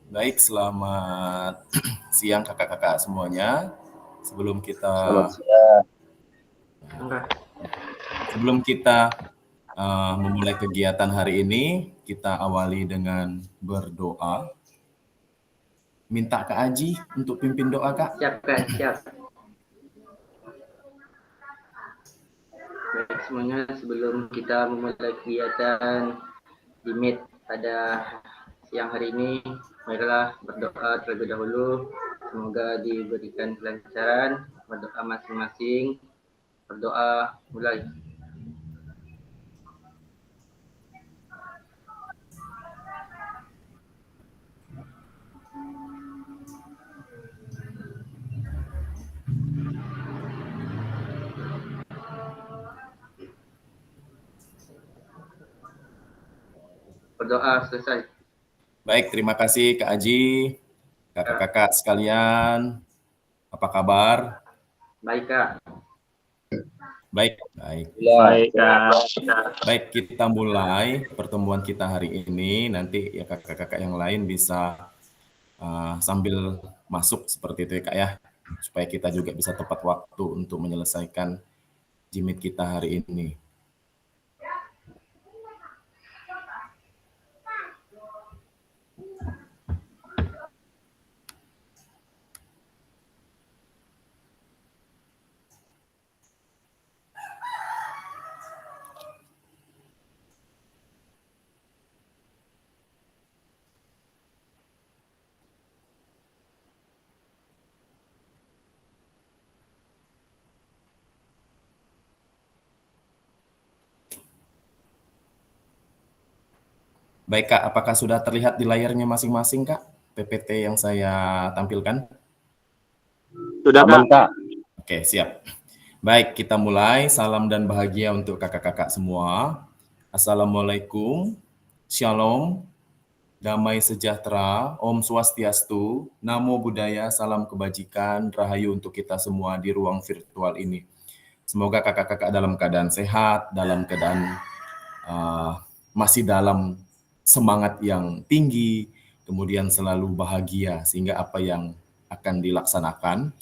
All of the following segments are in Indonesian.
Baik, selamat siang kakak-kakak semuanya. Sebelum kita Selamat siang. sebelum kita memulai kegiatan hari ini, kita awali dengan berdoa. Minta Kak Aji untuk pimpin doa, Kak. Siap, Kak, siap. Baik semuanya, sebelum kita memulai kegiatan di Meet pada siang hari ini, marilah berdoa terlebih dahulu. Semoga diberikan kelancaran. Berdoa masing-masing. Berdoa mulai. Berdoa selesai. Baik, terima kasih Kak Aji. Kakak-kakak sekalian, apa kabar? Baik, Kak. Baik. Baik, Kak. Baik, kita mulai pertemuan kita hari ini. Nanti ya kakak-kakak yang lain bisa sambil masuk seperti itu ya Kak ya, supaya kita juga bisa tepat waktu untuk menyelesaikan Jimit kita hari ini. Baik Kak, apakah sudah terlihat di layarnya masing-masing Kak, PPT yang saya tampilkan? Sudah, Kak. Oke, siap. Baik, kita mulai. Salam dan bahagia untuk kakak-kakak semua. Assalamualaikum, Shalom, damai sejahtera, Om Swastiastu, Namo Buddhaya, salam kebajikan, rahayu untuk kita semua di ruang virtual ini. Semoga kakak-kakak dalam keadaan sehat, dalam keadaan masih dalam semangat yang tinggi, kemudian selalu bahagia, sehingga apa yang akan dilaksanakan,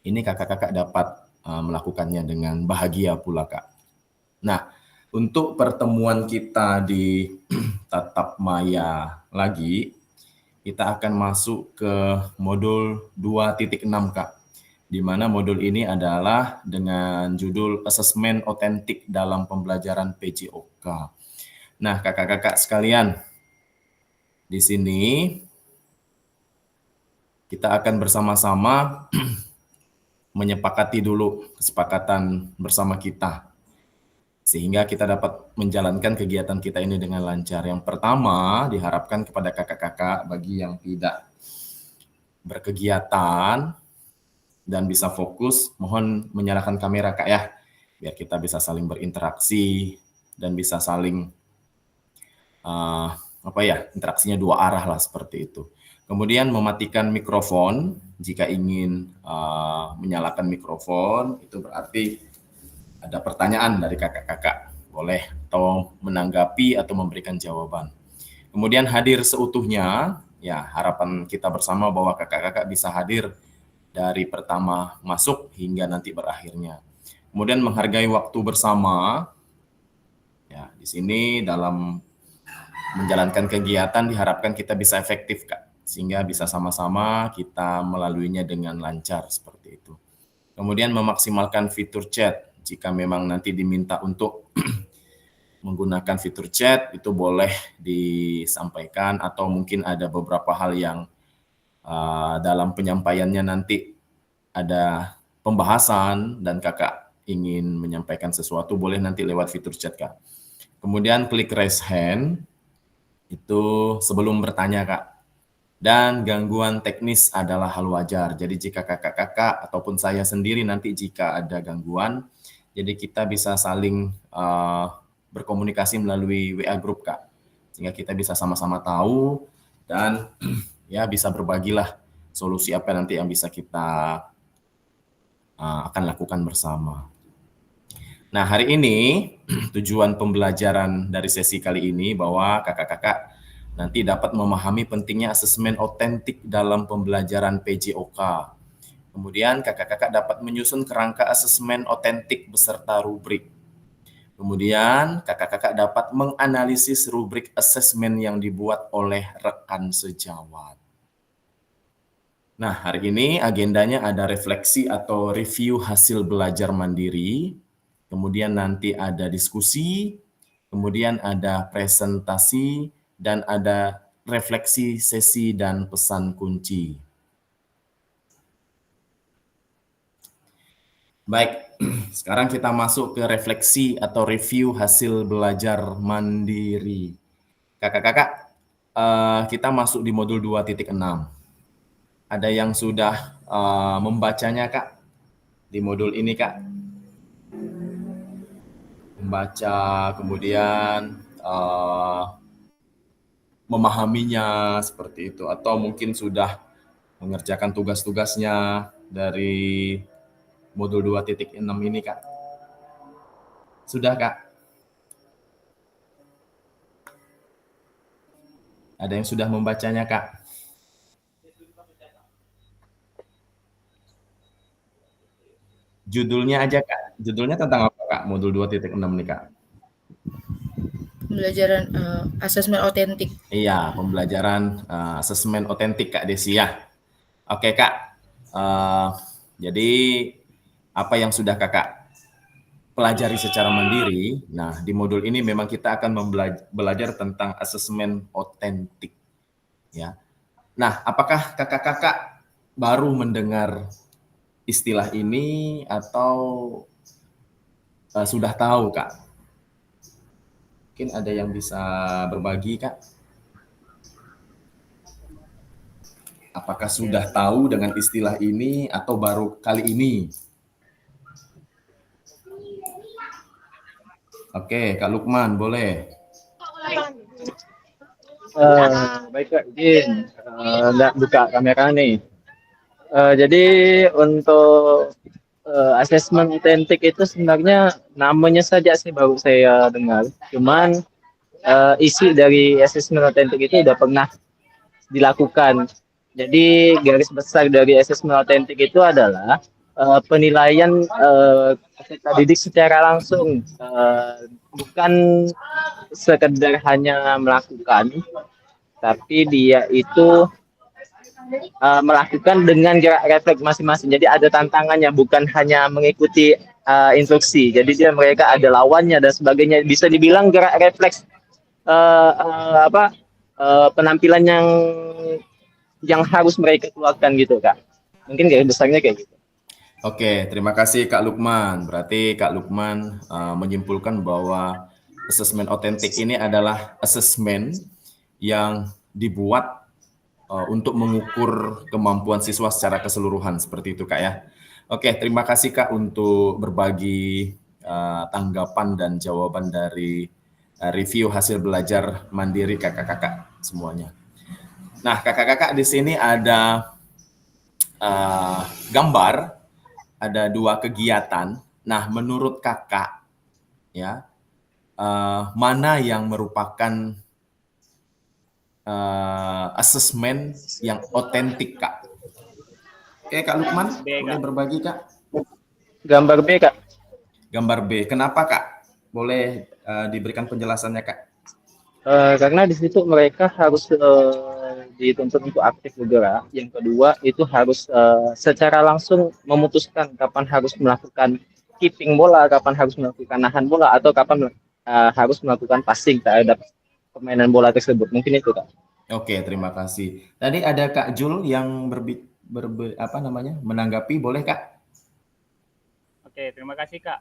ini kakak-kakak dapat melakukannya dengan bahagia pula, Kak. Nah, untuk pertemuan kita di Tatap Maya lagi, kita akan masuk ke modul 2.6, Kak. Di mana modul ini adalah dengan judul Asesmen Otentik dalam Pembelajaran PJOK. Nah, kakak-kakak sekalian, di sini kita akan bersama-sama menyepakati dulu kesepakatan bersama kita, sehingga kita dapat menjalankan kegiatan kita ini dengan lancar. Yang pertama, diharapkan kepada kakak-kakak bagi yang tidak berkegiatan dan bisa fokus, mohon menyalakan kamera Kak ya, biar kita bisa saling berinteraksi dan bisa saling interaksinya dua arah lah seperti itu. Kemudian mematikan mikrofon, jika ingin menyalakan mikrofon, itu berarti ada pertanyaan dari kakak-kakak, boleh atau menanggapi atau memberikan jawaban. Kemudian hadir seutuhnya, ya harapan kita bersama bahwa kakak-kakak bisa hadir dari pertama masuk hingga nanti berakhirnya. Kemudian menghargai waktu bersama, ya di sini dalam menjalankan kegiatan diharapkan kita bisa efektif Kak, sehingga bisa sama-sama kita melaluinya dengan lancar seperti itu. Kemudian memaksimalkan fitur chat, jika memang nanti diminta untuk menggunakan fitur chat, itu boleh disampaikan atau mungkin ada beberapa hal yang dalam penyampaiannya nanti ada pembahasan dan kakak ingin menyampaikan sesuatu, boleh nanti lewat fitur chat Kak. Kemudian klik raise hand, itu sebelum bertanya Kak. Dan gangguan teknis adalah hal wajar. Jadi jika kakak-kakak ataupun saya sendiri nanti jika ada gangguan, jadi kita bisa saling berkomunikasi melalui WA Group Kak. Sehingga kita bisa sama-sama tahu dan ya bisa berbagilah solusi apa nanti yang bisa kita akan lakukan bersama. Nah, hari ini tujuan pembelajaran dari sesi kali ini bahwa kakak-kakak nanti dapat memahami pentingnya asesmen otentik dalam pembelajaran PJOK. Kemudian kakak-kakak dapat menyusun kerangka asesmen otentik beserta rubrik. Kemudian kakak-kakak dapat menganalisis rubrik asesmen yang dibuat oleh rekan sejawat. Nah, hari ini agendanya ada refleksi atau review hasil belajar mandiri, kemudian nanti ada diskusi, kemudian ada presentasi, dan ada refleksi sesi dan pesan kunci. Baik, sekarang kita masuk ke refleksi atau review hasil belajar mandiri. Kakak-kakak, kita masuk di modul 2.6. Ada yang sudah membacanya, Kak, di modul ini, Kak? Membaca, kemudian memahaminya seperti itu, atau mungkin sudah mengerjakan tugas-tugasnya dari modul 2.6 ini, Kak? Sudah, Kak? Ada yang sudah membacanya, Kak? Judulnya aja, Kak. Judulnya tentang apa, Kak? Modul 2.6 nih, Kak? Pembelajaran asesmen otentik. Iya, pembelajaran asesmen otentik, Kak Desi ya. Oke, Kak. Jadi apa yang sudah Kakak pelajari secara mandiri, nah di modul ini memang kita akan belajar tentang asesmen otentik. Ya. Nah, apakah kakak-kakak baru mendengar istilah ini atau sudah tahu, Kak? Mungkin ada yang bisa berbagi, Kak? Apakah sudah tahu dengan istilah ini atau baru kali ini? Oke, Kak Lukman, boleh. Baik Kak, izin nggak buka kamera nih. Jadi untuk asesmen otentik itu sebenarnya namanya saja sih baru saya dengar. Cuman isi dari asesmen otentik itu udah pernah dilakukan. Jadi garis besar dari asesmen otentik itu adalah penilaian peserta didik secara langsung, bukan sekedar hanya melakukan, tapi dia itu melakukan dengan gerak refleks masing-masing. Jadi ada tantangannya, bukan hanya mengikuti instruksi. Jadi mereka ada lawannya dan sebagainya. Bisa dibilang gerak refleks penampilan yang harus mereka keluarkan gitu, Kak. Mungkin garis besarnya kayak gitu. Oke, terima kasih Kak Lukman. Berarti Kak Lukman menyimpulkan bahwa asesmen otentik ini adalah asesmen yang dibuat untuk mengukur kemampuan siswa secara keseluruhan, seperti itu, Kak ya. Oke, terima kasih Kak untuk berbagi tanggapan dan jawaban dari review hasil belajar mandiri kakak-kakak semuanya. Nah, kakak-kakak di sini ada gambar, ada 2 kegiatan. Nah, menurut kakak, ya, mana yang merupakan asesmen yang otentik, Kak? Oke, Kak Lukman, boleh berbagi, Kak? Gambar B, Kak. Gambar B. Kenapa, Kak? Boleh diberikan penjelasannya, Kak? Karena di situ mereka harus dituntut untuk aktif bergerak. Yang kedua itu harus secara langsung memutuskan kapan harus melakukan keeping bola, kapan harus melakukan nahan bola, atau kapan harus melakukan passing terhadap permainan bola tersebut. Mungkin itu, Kak. Oke, terima kasih. Tadi ada Kak Jul yang menanggapi, boleh, Kak? Oke, terima kasih, Kak.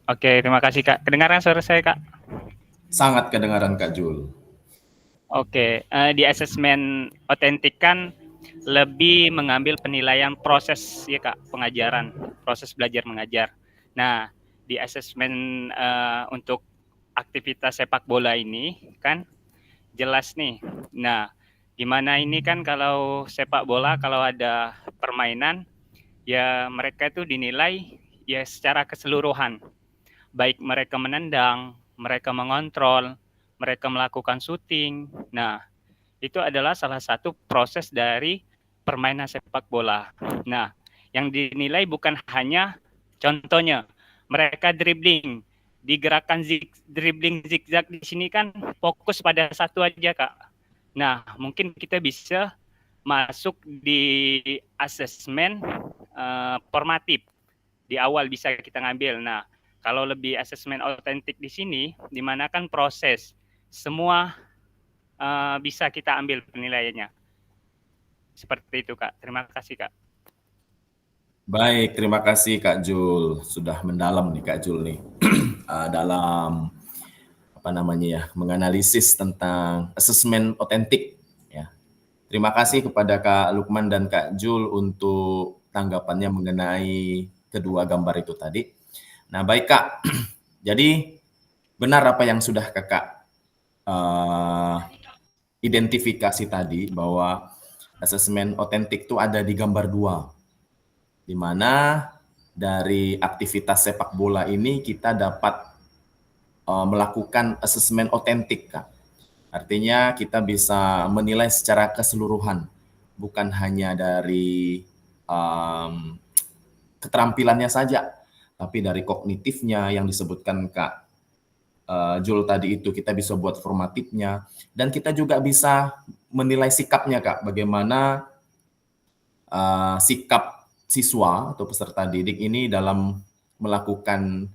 Oke, terima kasih, Kak. Kedengaran suara saya, Kak? Sangat kedengaran, Kak Jul. Oke, di asesmen otentik kan lebih mengambil penilaian proses ya, Kak, pengajaran, proses belajar mengajar. Nah, di asesmen untuk aktivitas sepak bola ini kan jelas nih. Nah, gimana ini kan kalau sepak bola kalau ada permainan ya mereka itu dinilai ya secara keseluruhan. Baik mereka menendang, mereka mengontrol, mereka melakukan syuting. Nah, itu adalah salah satu proses dari permainan sepak bola. Nah, yang dinilai bukan hanya contohnya mereka dribbling, digerakkan dribbling zigzag di sini kan fokus pada satu aja, Kak. Nah, mungkin kita bisa masuk di asesmen formatif. Di awal bisa kita ngambil. Nah, kalau lebih asesmen otentik di sini, di mana kan proses semua bisa kita ambil penilaiannya. Seperti itu, Kak. Terima kasih, Kak. Baik, terima kasih Kak Jul. Sudah mendalam nih Kak Jul nih dalam apa namanya ya, menganalisis tentang asesmen otentik ya. Terima kasih kepada Kak Lukman dan Kak Jul untuk tanggapannya mengenai kedua gambar itu tadi. Nah, baik Kak. Jadi benar apa yang sudah Kakak identifikasi tadi bahwa asesmen otentik itu ada di gambar 2, di mana dari aktivitas sepak bola ini kita dapat melakukan asesmen otentik, Kak. Artinya kita bisa menilai secara keseluruhan, bukan hanya dari keterampilannya saja, tapi dari kognitifnya yang disebutkan Kak Jul tadi itu, kita bisa buat formatifnya, dan kita juga bisa menilai sikapnya Kak, bagaimana sikap siswa atau peserta didik ini dalam melakukan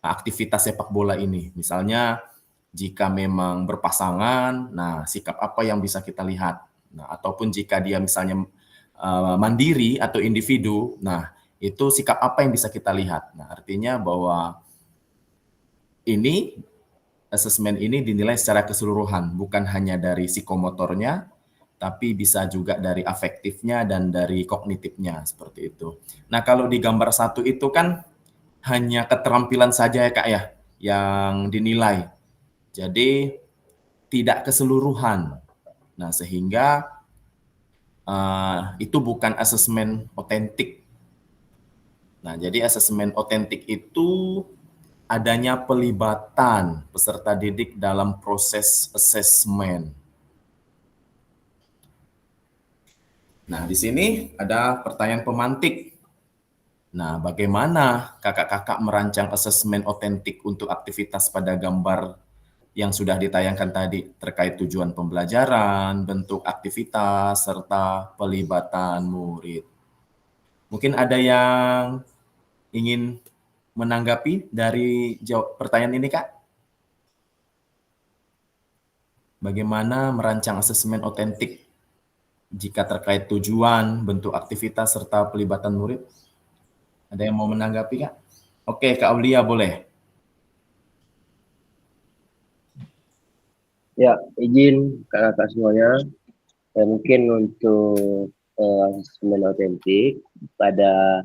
aktivitas sepak bola ini. Misalnya jika memang berpasangan, nah sikap apa yang bisa kita lihat. Nah, ataupun jika dia misalnya mandiri atau individu, nah itu sikap apa yang bisa kita lihat. Nah, artinya bahwa ini asesmen ini dinilai secara keseluruhan, bukan hanya dari psikomotornya, tapi bisa juga dari afektifnya dan dari kognitifnya, seperti itu. Nah, kalau di gambar 1 itu kan hanya keterampilan saja ya Kak ya, yang dinilai. Jadi tidak keseluruhan. Nah, sehingga itu bukan asesmen otentik. Nah, jadi asesmen otentik itu adanya pelibatan peserta didik dalam proses asesmen. Nah, di sini ada pertanyaan pemantik. Nah, bagaimana kakak-kakak merancang asesmen otentik untuk aktivitas pada gambar yang sudah ditayangkan tadi terkait tujuan pembelajaran, bentuk aktivitas, serta pelibatan murid? Mungkin ada yang ingin menanggapi dari pertanyaan ini, Kak? Bagaimana merancang asesmen otentik jika terkait tujuan, bentuk aktivitas, serta pelibatan murid? Ada yang mau menanggapi, Kak? Oke, Kak Aulia boleh. Ya, izin kakak semuanya. Mungkin untuk asesmen otentik pada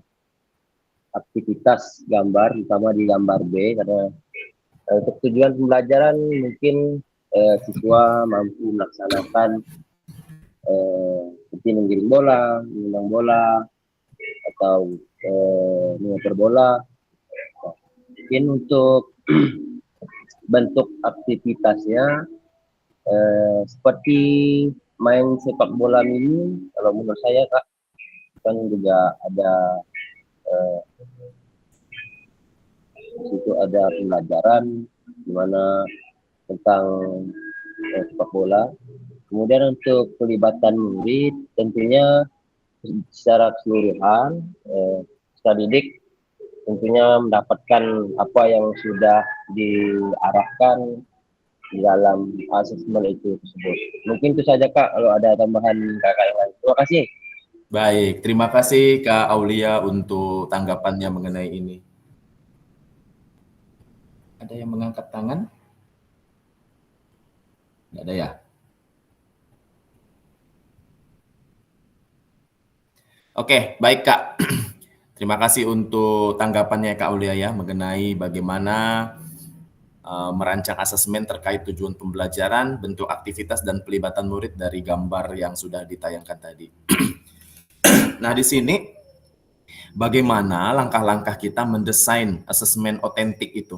aktivitas gambar, terutama di gambar B, karena untuk tujuan pembelajaran mungkin siswa mampu melaksanakan seperti menggiring bola, menendang bola, atau mengejar bola. Mungkin untuk bentuk aktivitasnya seperti main sepak bola mini, kalau menurut saya Kak, kan juga ada situ ada pembelajaran dimana tentang sepak bola. Kemudian untuk pelibatan murid tentunya secara keseluruhan peserta didik tentunya mendapatkan apa yang sudah diarahkan di dalam asesmen itu tersebut. Mungkin itu saja Kak, kalau ada tambahan kakak yang lain. Terima kasih. Baik, terima kasih Kak Aulia untuk tanggapannya mengenai ini. Ada yang mengangkat tangan? Tidak ada ya? Oke, baik Kak. Terima kasih untuk tanggapannya Kak Aulia ya, mengenai bagaimana merancang asesmen terkait tujuan pembelajaran, bentuk aktivitas, dan pelibatan murid dari gambar yang sudah ditayangkan tadi. Nah, di sini bagaimana langkah-langkah kita mendesain asesmen otentik itu?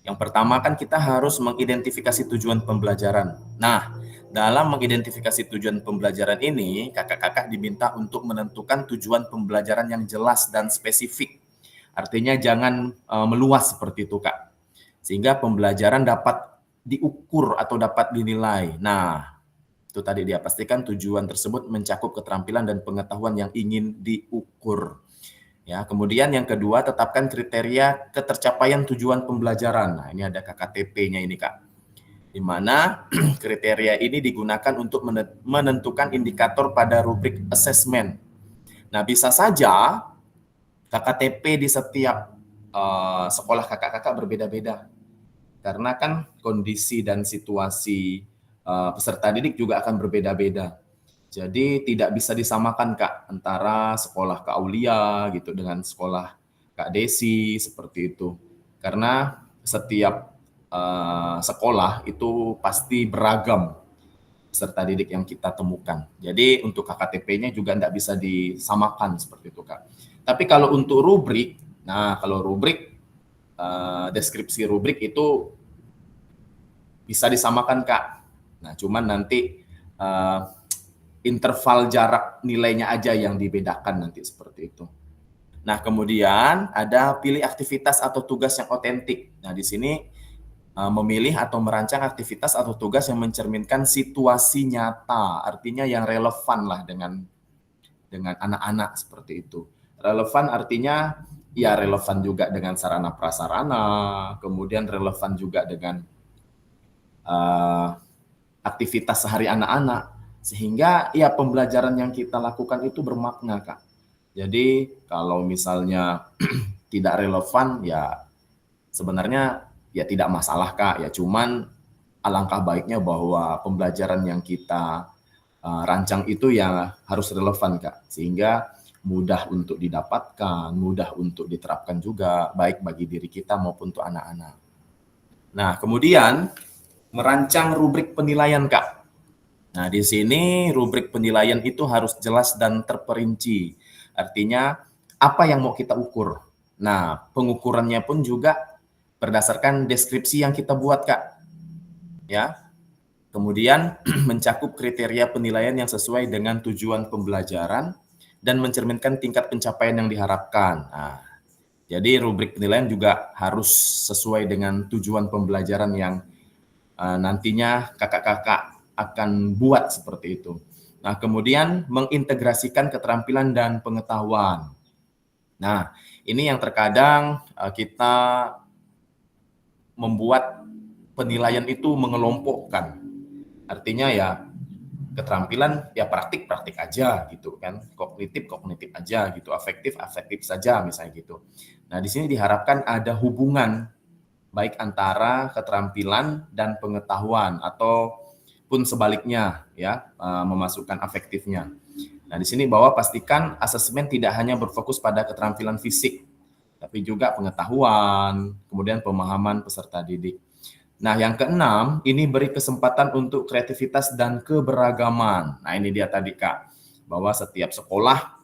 Yang pertama kan kita harus mengidentifikasi tujuan pembelajaran. Nah, dalam mengidentifikasi tujuan pembelajaran ini, kakak-kakak diminta untuk menentukan tujuan pembelajaran yang jelas dan spesifik. Artinya jangan meluas seperti itu, Kak. Sehingga pembelajaran dapat diukur atau dapat dinilai. Nah, itu tadi dia, pastikan tujuan tersebut mencakup keterampilan dan pengetahuan yang ingin diukur. Ya, kemudian yang kedua, tetapkan kriteria ketercapaian tujuan pembelajaran. Nah, ini ada KKTP-nya ini, Kak. Di mana kriteria ini digunakan untuk menentukan indikator pada rubrik assessment. Nah, bisa saja KKTP di setiap sekolah kakak-kakak berbeda-beda. Karena kan kondisi dan situasi peserta didik juga akan berbeda-beda. Jadi tidak bisa disamakan, Kak, antara sekolah Kak Aulia gitu dengan sekolah Kak Desi seperti itu. Karena setiap sekolah itu pasti beragam peserta didik yang kita temukan. Jadi untuk KKTP-nya juga tidak bisa disamakan seperti itu, Kak. Tapi kalau untuk rubrik, nah kalau rubrik, deskripsi rubrik itu bisa disamakan, Kak. Nah cuman nanti interval jarak nilainya aja yang dibedakan nanti seperti itu. Nah, kemudian ada pilih aktivitas atau tugas yang otentik. Nah, di sini memilih atau merancang aktivitas atau tugas yang mencerminkan situasi nyata, artinya yang relevan lah dengan anak-anak seperti itu. Relevan artinya ya relevan juga dengan sarana prasarana, kemudian relevan juga dengan aktivitas sehari anak-anak. Sehingga ya pembelajaran yang kita lakukan itu bermakna, Kak. Jadi kalau misalnya tidak relevan ya sebenarnya ya tidak masalah, Kak. Ya cuman alangkah baiknya bahwa pembelajaran yang kita rancang itu ya harus relevan, Kak. Sehingga mudah untuk didapatkan, mudah untuk diterapkan juga baik bagi diri kita maupun untuk anak-anak. Nah, kemudian merancang rubrik penilaian, Kak. Nah, di sini rubrik penilaian itu harus jelas dan terperinci. Artinya, apa yang mau kita ukur? Nah, pengukurannya pun juga berdasarkan deskripsi yang kita buat, Kak. Ya. Kemudian, mencakup kriteria penilaian yang sesuai dengan tujuan pembelajaran dan mencerminkan tingkat pencapaian yang diharapkan. Nah, jadi rubrik penilaian juga harus sesuai dengan tujuan pembelajaran yang nantinya kakak-kakak akan buat seperti itu. Nah, kemudian mengintegrasikan keterampilan dan pengetahuan. Nah, ini yang terkadang kita membuat penilaian itu mengelompokkan. Artinya ya keterampilan ya praktik aja gitu kan, kognitif aja gitu, afektif saja misalnya gitu. Nah, di sini diharapkan ada hubungan baik antara keterampilan dan pengetahuan atau pun sebaliknya ya, memasukkan afektifnya. Nah, di sini bahwa pastikan asesmen tidak hanya berfokus pada keterampilan fisik, tapi juga pengetahuan, kemudian pemahaman peserta didik. Nah, yang keenam, ini beri kesempatan untuk kreativitas dan keberagaman. Nah, ini dia tadi, Kak, bahwa setiap sekolah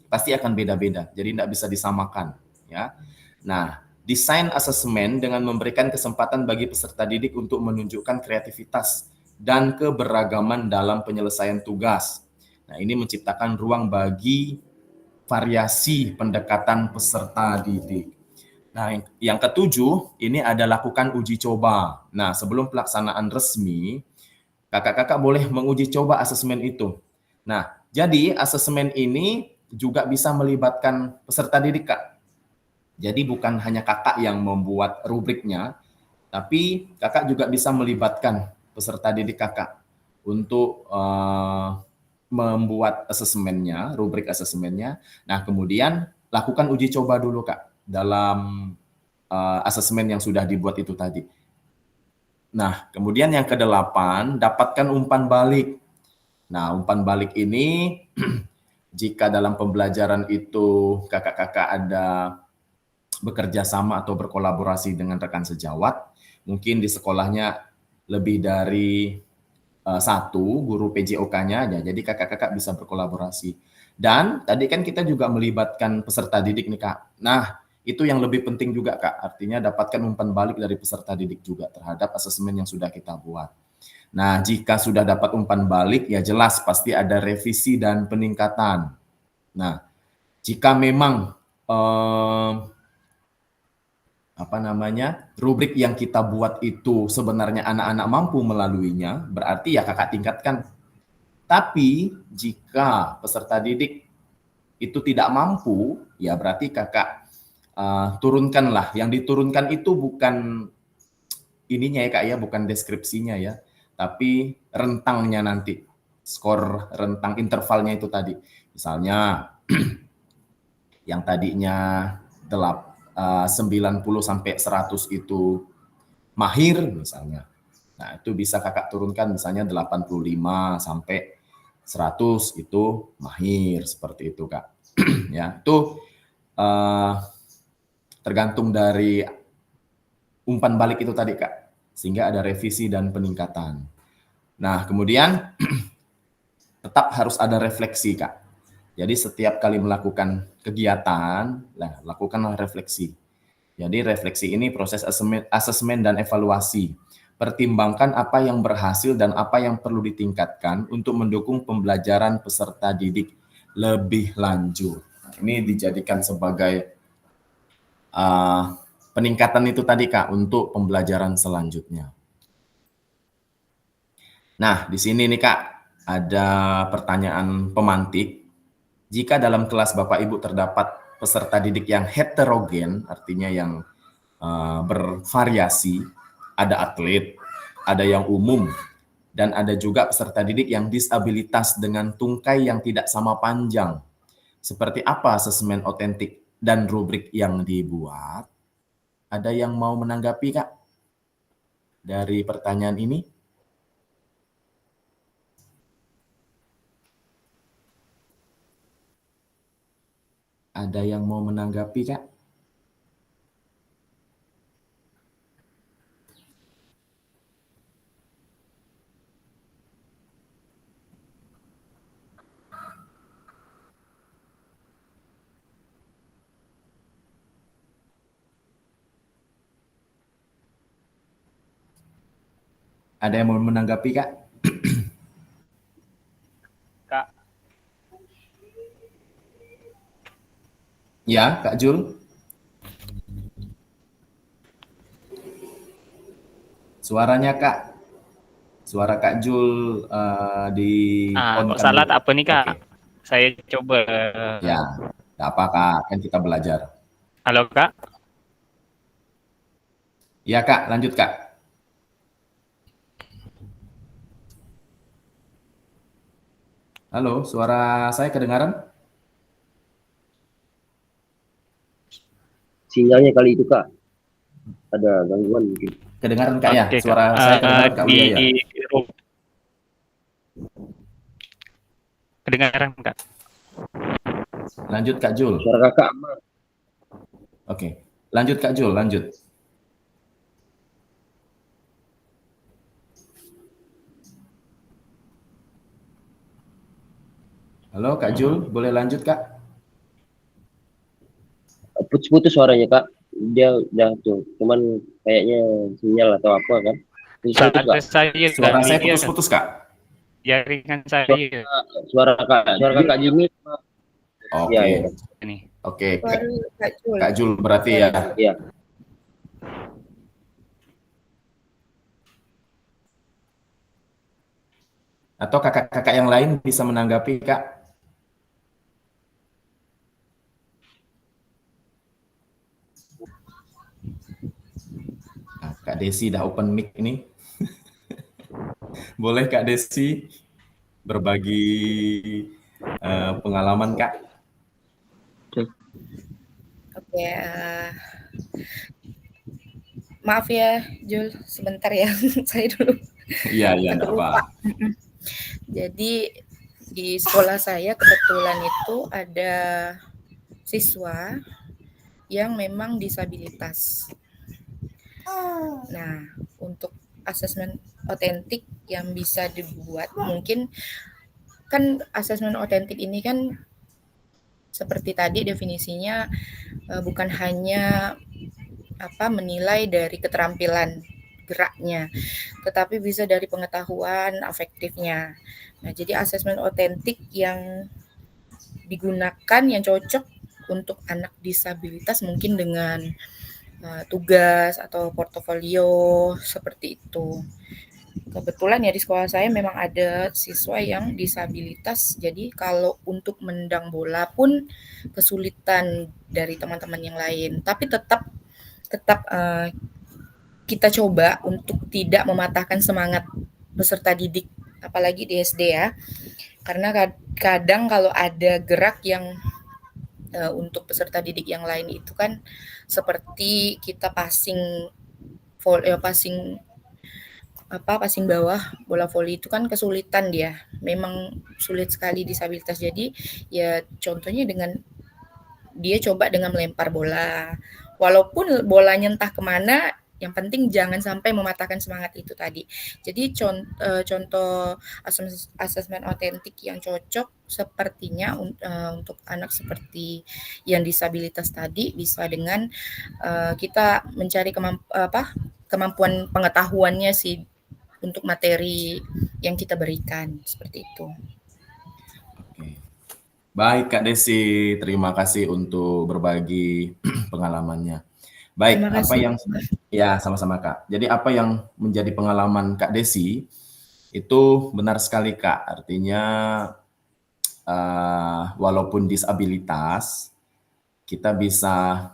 pasti akan beda-beda, jadi tidak bisa disamakan ya. Nah, desain asesmen dengan memberikan kesempatan bagi peserta didik untuk menunjukkan kreativitas dan keberagaman dalam penyelesaian tugas. Nah, ini menciptakan ruang bagi variasi pendekatan peserta didik. Nah, yang ketujuh, ini ada lakukan uji coba. Nah, sebelum pelaksanaan resmi, kakak-kakak boleh menguji coba asesmen itu. Nah, jadi asesmen ini juga bisa melibatkan peserta didik, Kak. Jadi bukan hanya kakak yang membuat rubriknya, tapi kakak juga bisa melibatkan peserta didik kakak untuk membuat asesmennya, rubrik asesmennya. Nah, kemudian lakukan uji coba dulu, Kak, dalam asesmen yang sudah dibuat itu tadi. Nah, kemudian yang kedelapan, dapatkan umpan balik. Nah, umpan balik ini jika dalam pembelajaran itu kakak-kakak ada bekerja sama atau berkolaborasi dengan rekan sejawat, mungkin di sekolahnya lebih dari satu guru PJOK-nya, ya, jadi kakak-kakak bisa berkolaborasi. Dan tadi kan kita juga melibatkan peserta didik nih, Kak. Nah, Itu yang lebih penting juga, Kak. Artinya dapatkan umpan balik dari peserta didik juga terhadap asesmen yang sudah kita buat. Nah, jika sudah dapat umpan balik, ya jelas pasti ada revisi dan peningkatan. Nah, jika memang rubrik yang kita buat itu sebenarnya anak-anak mampu melaluinya, berarti ya kakak tingkatkan. Tapi jika peserta didik itu tidak mampu, ya berarti kakak turunkanlah. Yang diturunkan itu bukan ininya ya kak ya, bukan deskripsinya ya, tapi rentangnya nanti, skor rentang intervalnya itu tadi. Misalnya yang tadinya 90 sampai 100 itu mahir misalnya. Nah, itu bisa kakak turunkan misalnya 85 sampai 100 itu mahir, seperti itu Kak. Ya, itu tergantung dari umpan balik itu tadi Kak, sehingga ada revisi dan peningkatan. Nah, kemudian tetap harus ada refleksi Kak. Jadi setiap kali melakukan kegiatan, lakukanlah refleksi. Jadi refleksi ini proses asesmen dan evaluasi. Pertimbangkan apa yang berhasil dan apa yang perlu ditingkatkan untuk mendukung pembelajaran peserta didik lebih lanjut. Ini dijadikan sebagai peningkatan itu tadi Kak untuk pembelajaran selanjutnya. Nah, di sini nih Kak ada pertanyaan pemantik. Jika dalam kelas Bapak Ibu terdapat peserta didik yang heterogen, artinya yang bervariasi, ada atlet, ada yang umum, dan ada juga peserta didik yang disabilitas dengan tungkai yang tidak sama panjang. Seperti apa asesmen otentik dan rubrik yang dibuat? Ada yang mau menanggapi, Kak? Dari pertanyaan ini? Ada yang mau menanggapi, Kak? Ada yang mau menanggapi, Kak? Kak. Ya, Kak Jul. Suaranya Kak. Suara Kak Jul di Kok salah apa nih Kak? Okay. Saya coba. Ya, tidak apa Kak, kan kita belajar. Halo Kak. Ya Kak, lanjut Kak. Halo, suara saya kedengaran? Sinyalnya kali itu Kak, ada gangguan mungkin. Kedengaran Kak ya? Suara saya kedengaran Kak Wijaya? Kedengaran Kak. Lanjut Kak Jul. Suara Kakak aman. Oke, lanjut Kak Jul, lanjut. Halo Kak Jul, boleh lanjut Kak? Putus-putus suaranya Kak, dia udah tuh, cuman kayaknya sinyal atau apa kan? Putus-putus Kak. Suara saya putus-putus Kak. Jaringan saya. Suara Kak Jimmy. Oke. Ya, ya. Oke. Kak Kak Jul berarti ya. Iya. Atau kakak-kakak yang lain bisa menanggapi Kak? Nah, Kak Desi dah open mic ini. Boleh Kak Desi berbagi pengalaman Kak? Oke, maaf ya Jul, sebentar ya, saya dulu. Iya, enggak apa. Jadi di sekolah saya kebetulan itu ada siswa yang memang disabilitas. Nah, untuk asesmen otentik yang bisa dibuat, mungkin kan asesmen otentik ini kan seperti tadi definisinya bukan hanya menilai dari keterampilan geraknya, tetapi bisa dari pengetahuan afektifnya. Nah, jadi asesmen otentik yang digunakan yang cocok untuk anak disabilitas mungkin dengan tugas atau portofolio seperti itu. Kebetulan ya di sekolah saya memang ada siswa yang disabilitas, jadi kalau untuk mendang bola pun kesulitan dari teman-teman yang lain. Tapi tetap kita coba untuk tidak mematahkan semangat peserta didik, apalagi di SD ya. Karena kadang kalau ada gerak yang untuk peserta didik yang lain itu kan seperti kita passing bawah bola voli itu kan kesulitan dia. Memang sulit sekali disabilitas. Jadi ya contohnya dengan dia coba dengan melempar bola. Walaupun bolanya entah kemana, yang penting jangan sampai mematahkan semangat itu tadi. Jadi contoh asesmen otentik yang cocok sepertinya untuk anak seperti yang disabilitas tadi bisa dengan kita mencari kemampuan pengetahuannya sih untuk materi yang kita berikan, seperti itu. Oke. Baik Kak Desi, terima kasih untuk berbagi pengalamannya. Baik, Terima kasih. ya sama-sama Kak. Jadi apa yang menjadi pengalaman Kak Desi itu benar sekali Kak. Artinya walaupun disabilitas, kita bisa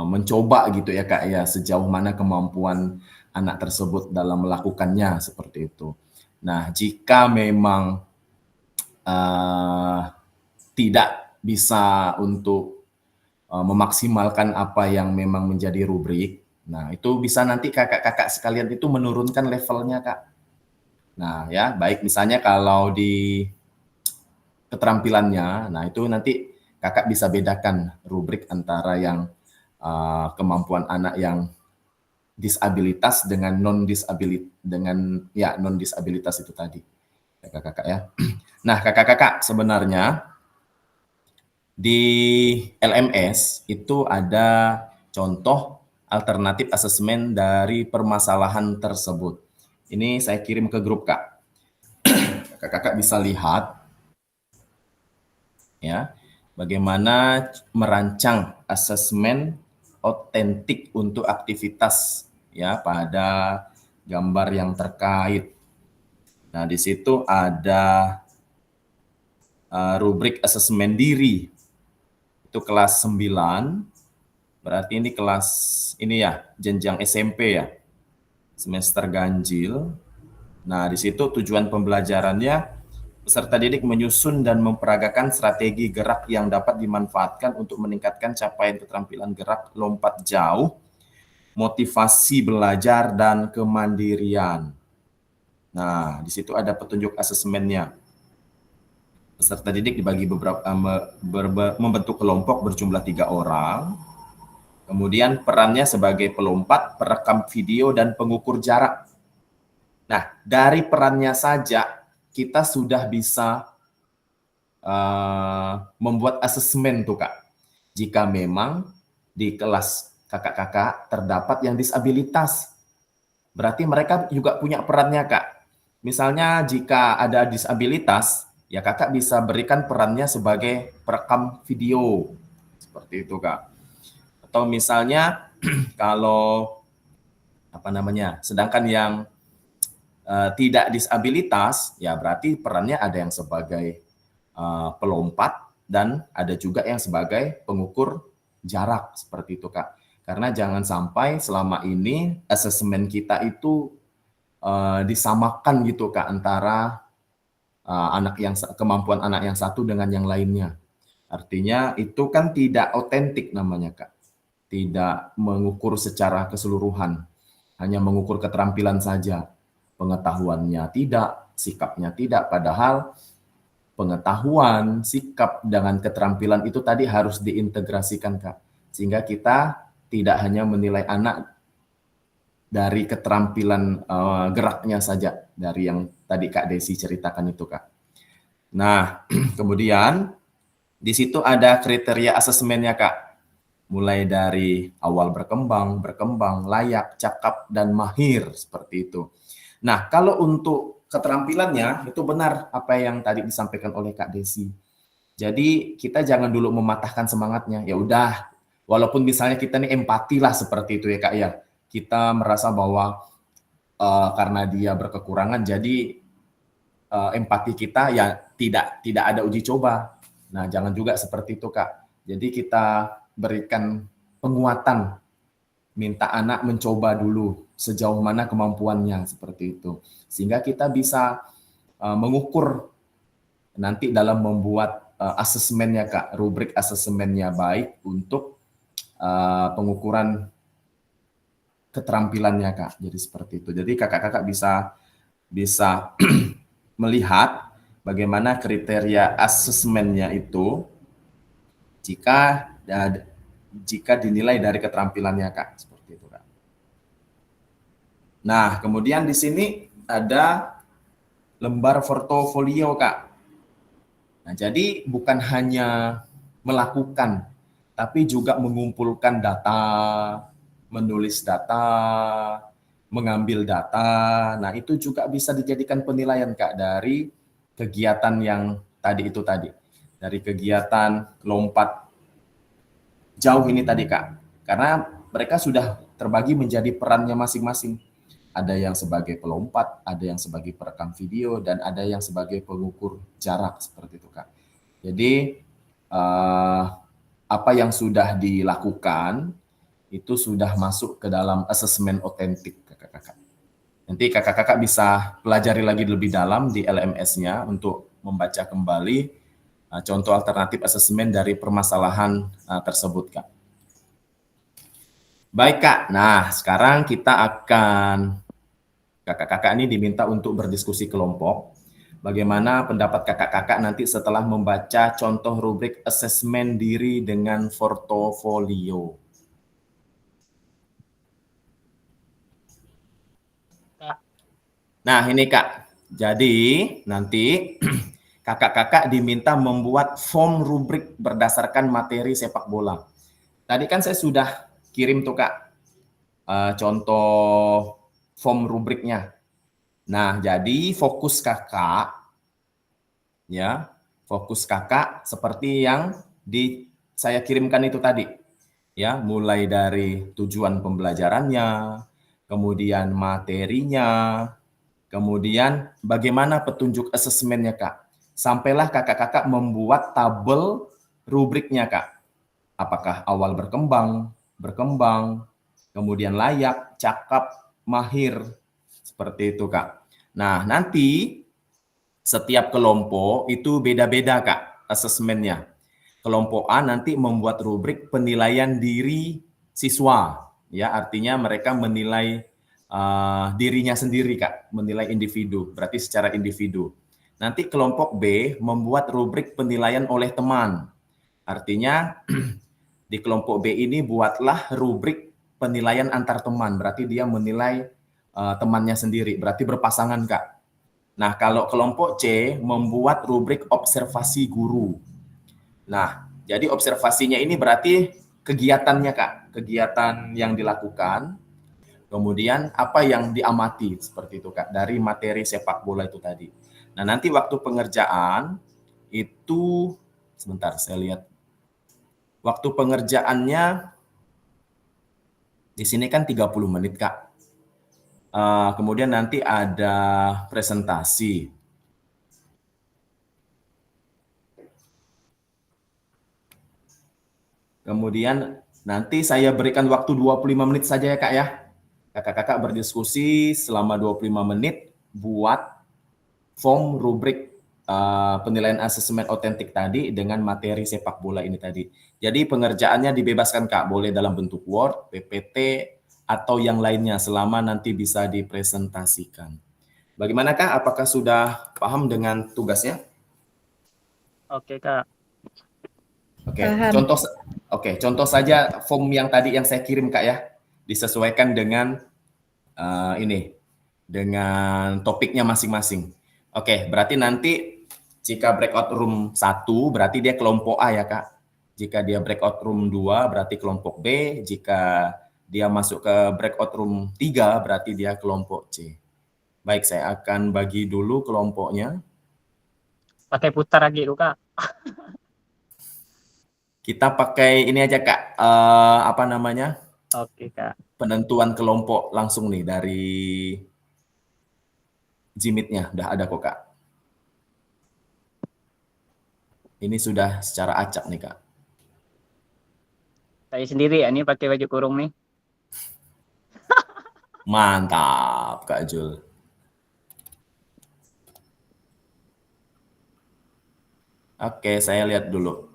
mencoba gitu ya Kak ya, sejauh mana kemampuan anak tersebut dalam melakukannya seperti itu. Nah, jika memang tidak bisa untuk memaksimalkan apa yang memang menjadi rubrik, nah itu bisa nanti kakak-kakak sekalian itu menurunkan levelnya Kak. Nah ya, baik misalnya kalau di keterampilannya, nah itu nanti kakak bisa bedakan rubrik antara yang kemampuan anak yang disabilitas dengan non disabilitas itu tadi, kakak-kakak ya. Nah kakak-kakak sebenarnya di LMS itu ada contoh alternatif asesmen dari permasalahan tersebut. Ini saya kirim ke grup Kak. Kakak-kakak bisa lihat ya bagaimana merancang asesmen otentik untuk aktivitas ya pada gambar yang terkait. Nah, di situ ada rubrik asesmen diri. Itu kelas 9. Berarti ini kelas ini ya, jenjang SMP ya. Semester ganjil. Nah, di situ tujuan pembelajarannya peserta didik menyusun dan memperagakan strategi gerak yang dapat dimanfaatkan untuk meningkatkan capaian keterampilan gerak lompat jauh, motivasi belajar, dan kemandirian. Nah, di situ ada petunjuk asesmennya. Peserta didik dibagi membentuk kelompok berjumlah 3 orang. Kemudian perannya sebagai pelompat, perekam video, dan pengukur jarak. Nah, dari perannya saja kita sudah bisa membuat asesmen tuh Kak. Jika memang di kelas kakak-kakak terdapat yang disabilitas, berarti mereka juga punya perannya Kak. Misalnya jika ada disabilitas, ya kakak bisa berikan perannya sebagai perekam video. Seperti itu Kak. Atau misalnya kalau sedangkan yang tidak disabilitas, ya berarti perannya ada yang sebagai pelompat dan ada juga yang sebagai pengukur jarak seperti itu Kak. Karena jangan sampai selama ini asesmen kita itu disamakan gitu Kak antara kemampuan anak yang satu dengan yang lainnya. Artinya itu kan tidak otentik namanya Kak. Tidak mengukur secara keseluruhan, hanya mengukur keterampilan saja. Pengetahuannya tidak, sikapnya tidak, padahal pengetahuan, sikap, dengan keterampilan itu tadi harus diintegrasikan Kak. Sehingga kita tidak hanya menilai anak dari keterampilan geraknya saja, dari yang tadi Kak Desi ceritakan itu Kak. Nah, kemudian Di situ ada kriteria asesmennya, Kak. Mulai dari awal berkembang, layak, cakap, dan mahir, seperti itu. Nah, kalau untuk keterampilannya, itu benar apa yang tadi disampaikan oleh Kak Desi. Jadi, kita jangan dulu mematahkan semangatnya. Ya udah, walaupun misalnya kita nih empati lah seperti itu ya, Kak ya. Kita merasa bahwa karena dia berkekurangan, jadi empati kita ya tidak ada uji coba. Nah, jangan juga seperti itu, Kak. Jadi kita berikan penguatan, minta anak mencoba dulu sejauh mana kemampuannya, seperti itu. Sehingga kita bisa mengukur nanti dalam membuat asesmennya, Kak, rubrik asesmennya baik untuk pengukuran keterampilannya, Kak. Jadi seperti itu. Jadi kakak-kakak bisa melihat bagaimana kriteria asesmennya itu jika dinilai dari keterampilannya, Kak, seperti itu, Kak. Nah, kemudian di sini ada lembar portofolio, Kak. Nah, jadi bukan hanya melakukan, tapi juga mengumpulkan data, menulis data, mengambil data. Nah, itu juga bisa dijadikan penilaian, Kak, dari kegiatan yang tadi. Dari kegiatan lompat jauh ini tadi, Kak. Karena mereka sudah terbagi menjadi perannya masing-masing. Ada yang sebagai pelompat, ada yang sebagai perekam video, dan ada yang sebagai pengukur jarak, seperti itu, Kak. Jadi, apa yang sudah dilakukan itu sudah masuk ke dalam asesmen otentik, kakak-kakak. Nanti kakak-kakak bisa pelajari lagi lebih dalam di LMS-nya untuk membaca kembali contoh alternatif asesmen dari permasalahan tersebut, Kak. Baik, Kak. Nah, sekarang kakak-kakak ini diminta untuk berdiskusi kelompok. Bagaimana pendapat kakak-kakak nanti setelah membaca contoh rubrik asesmen diri dengan portofolio? Nah, ini, Kak. Jadi, nanti kakak-kakak diminta membuat form rubrik berdasarkan materi sepak bola. Tadi kan saya sudah kirim tuh, Kak, contoh form rubriknya. Nah, jadi fokus kakak seperti yang saya kirimkan itu tadi. Ya, mulai dari tujuan pembelajarannya, kemudian materinya, kemudian bagaimana petunjuk asesmennya, Kak. Sampailah kakak-kakak membuat tabel rubriknya, Kak. Apakah awal berkembang, kemudian layak, cakap, mahir, seperti itu, Kak. Nah, nanti setiap kelompok itu beda-beda, Kak, asesmennya. Kelompok A nanti membuat rubrik penilaian diri siswa, ya, artinya mereka menilai dirinya sendiri, Kak, menilai individu, berarti secara individu. Nanti kelompok B membuat rubrik penilaian oleh teman, artinya di kelompok B ini buatlah rubrik penilaian antar teman, berarti dia menilai temannya sendiri, berarti berpasangan, Kak. Nah, kalau kelompok C membuat rubrik observasi guru. Nah, jadi observasinya ini berarti kegiatannya, Kak, kegiatan yang dilakukan, kemudian apa yang diamati, seperti itu, Kak, dari materi sepak bola itu tadi. Nah, nanti waktu pengerjaan itu, sebentar saya lihat. Waktu pengerjaannya di sini kan 30 menit, Kak. Kemudian nanti ada presentasi. Kemudian nanti saya berikan waktu 25 menit saja ya, Kak ya. Kakak-kakak berdiskusi selama 25 menit buat form rubrik penilaian asesmen otentik tadi dengan materi sepak bola ini tadi. Jadi pengerjaannya dibebaskan, Kak, boleh dalam bentuk Word, PPT, atau yang lainnya selama nanti bisa dipresentasikan. Bagaimana, Kak? Apakah sudah paham dengan tugasnya? Oke, Kak. Oke, contoh saja form yang tadi yang saya kirim, Kak ya. Disesuaikan dengan dengan topiknya masing-masing. Oke, berarti nanti Jika breakout room 1 berarti dia kelompok A ya Kak. Jika dia breakout room 2 berarti kelompok B. Jika dia masuk ke breakout room 3 berarti dia kelompok C. Baik, saya akan bagi dulu kelompoknya. Pakai putar lagi tuh Kak. Kita pakai ini aja Kak, apa namanya? Oke Kak. Penentuan kelompok langsung nih dari Jimit-nya. Udah ada kok Kak. Ini sudah secara acak nih Kak. Saya sendiri ya, ini pakai baju kurung nih. Mantap Kak Jul. Oke, saya lihat dulu.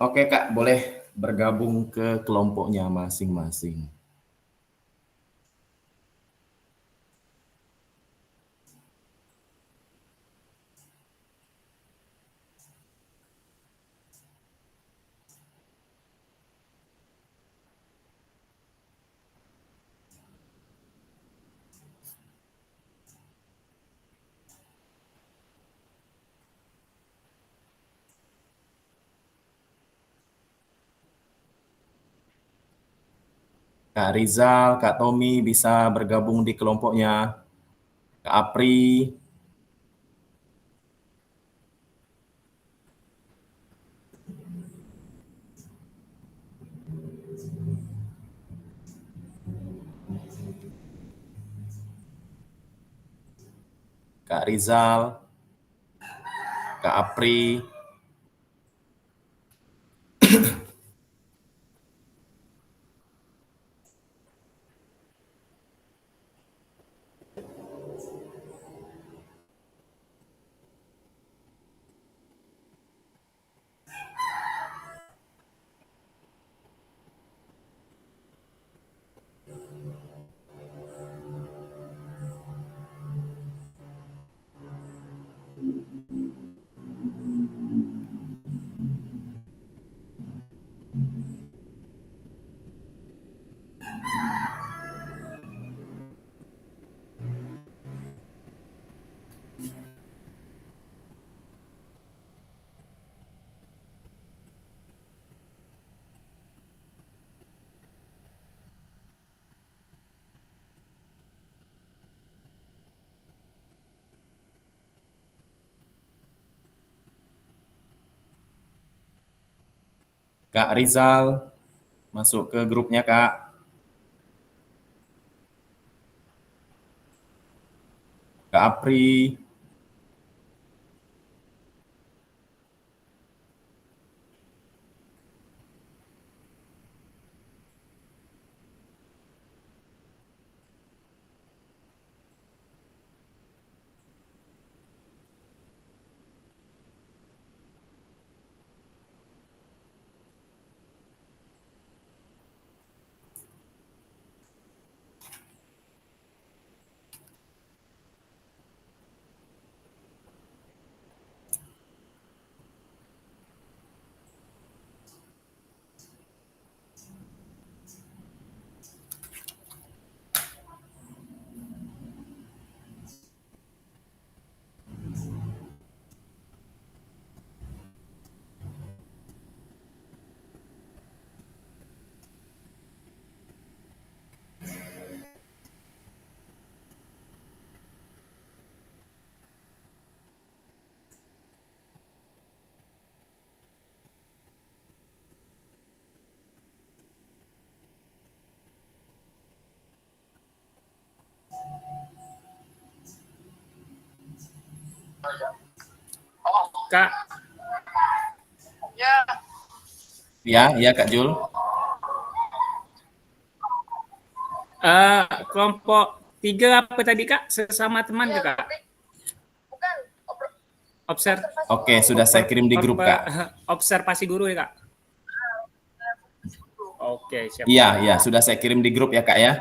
Oke Kak, boleh bergabung ke kelompoknya masing-masing. Kak Rizal, Kak Tommy bisa bergabung di kelompoknya. Kak Apri, Kak Rizal, Kak Apri, Kak Rizal, masuk ke grupnya Kak. Kak Apri, Kak, Ya, Kak Jul. kelompok 3 apa tadi Kak? Sesama teman ya Kak? Oke, sudah saya kirim di grup, Kak. Observasi guru ya Kak? Oke, siap. Iya, sudah saya kirim di grup ya, Kak ya.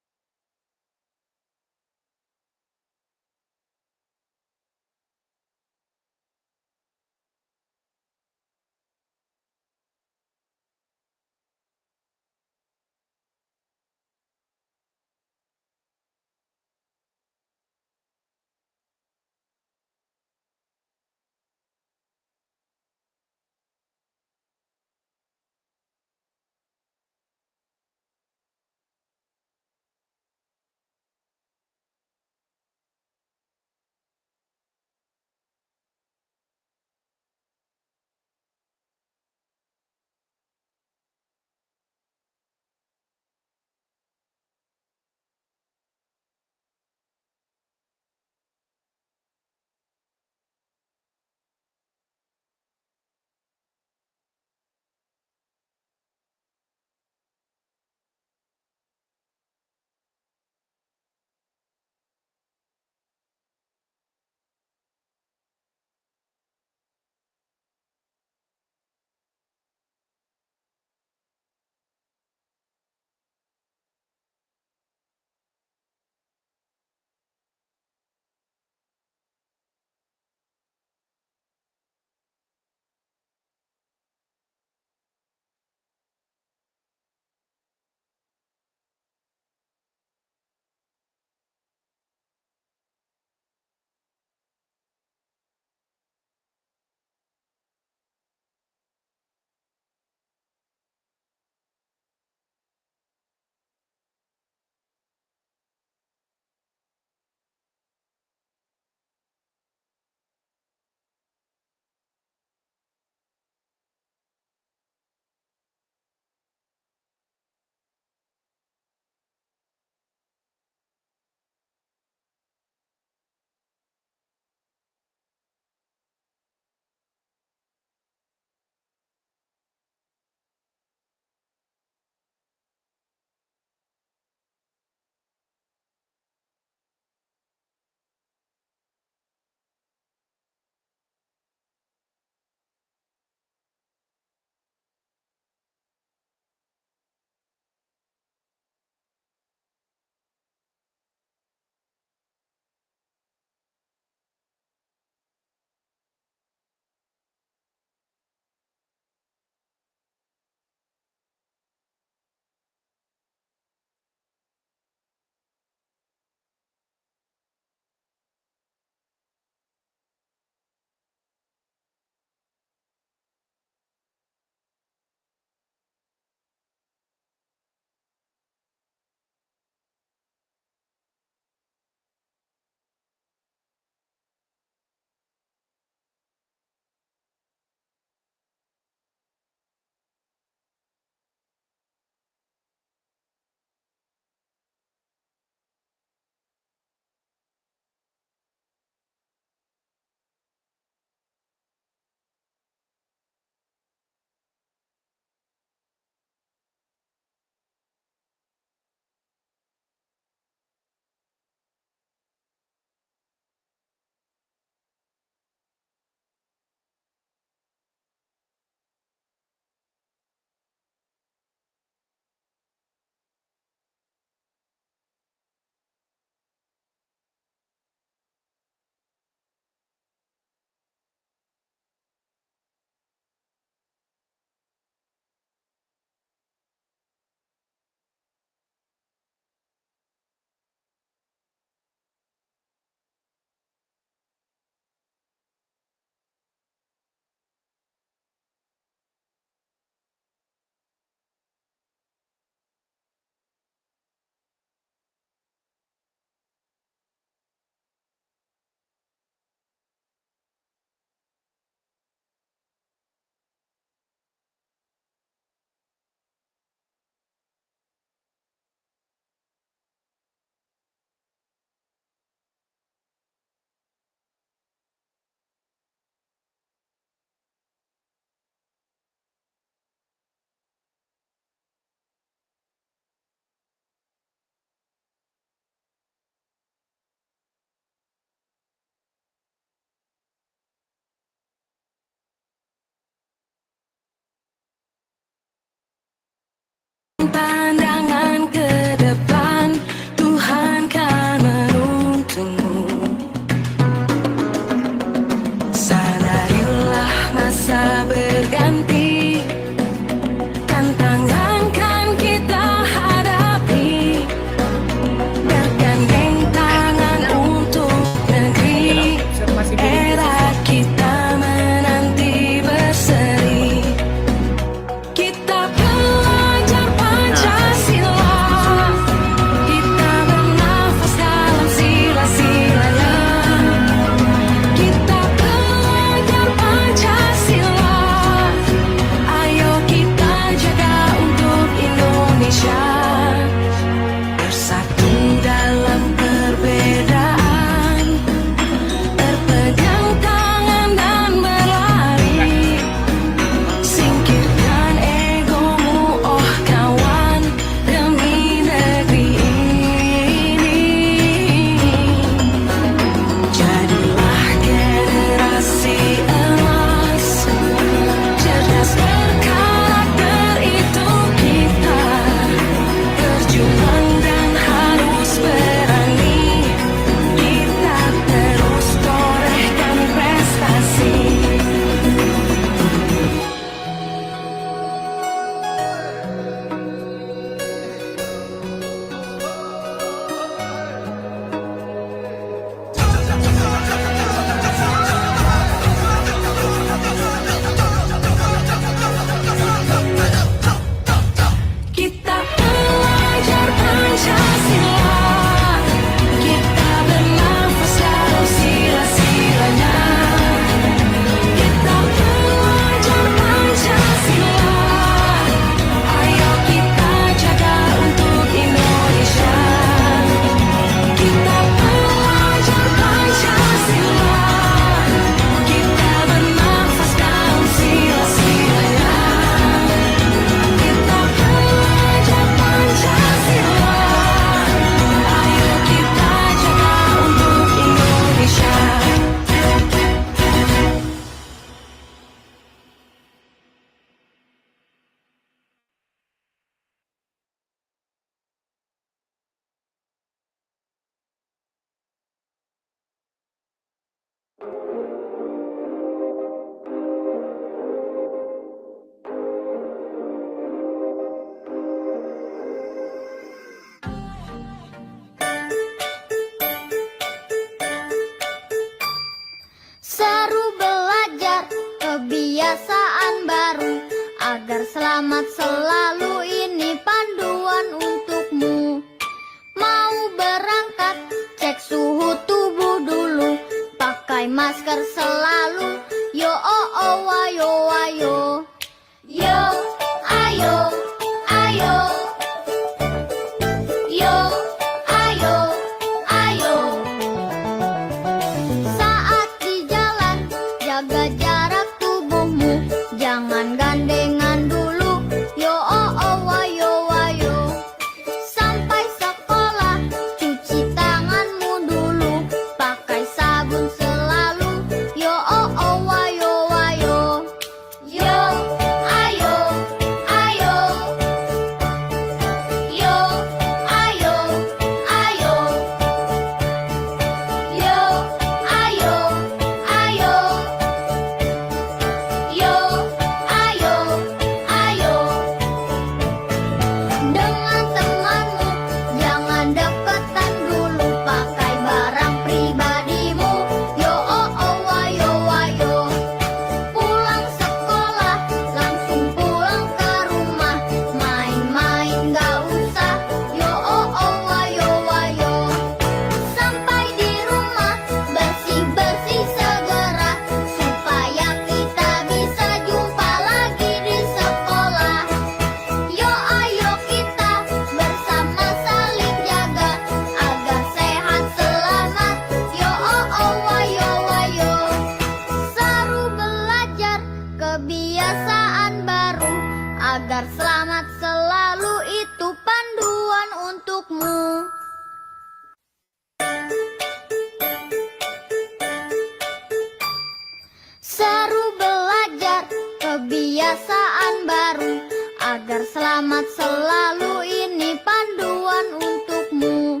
agar selamat selalu, ini panduan untukmu.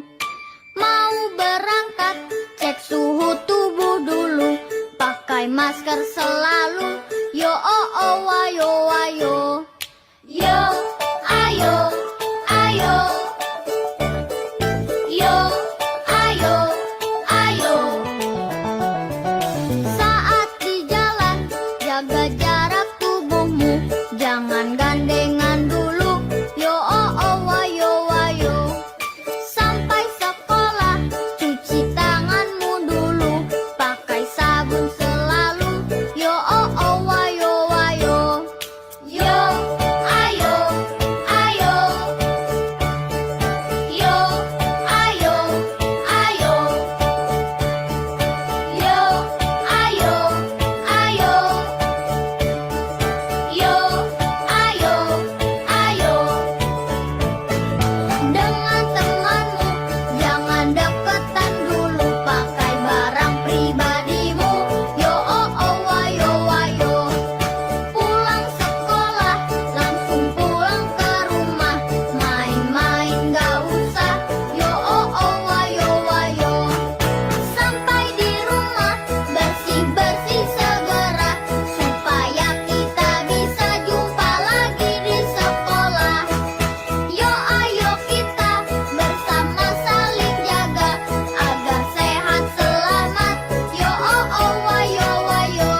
Mau berangkat, cek suhu tubuh dulu, pakai masker selalu. Yo oh oh wayo wayo, yo ayo ayo, yo ayo ayo. Saat di jalan, jaga jarak tubuhmu, jangan gandengan dulu. Yo oh oh wayo wayo. Sampai sekolah, cuci tanganmu dulu, pakai sabun selalu. Yo oh oh wayo wayo, yo ayo ayo, yo ayo ayo, yo ayo ayo, yo ayo ayo. Dengan temanmu jangan deketan dulu, pakai barang pribadimu. Yo oh oh wayo wayo. Pulang sekolah langsung pulang ke rumah, main-main gak usah. Yo oh oh wayo wayo. Sampai di rumah bersih-bersih segera, supaya kita bisa jumpa lagi di sekolah. Yo ayo kita bersama saling jaga, agar sehat selamat. Yo oh oh wayo wayo.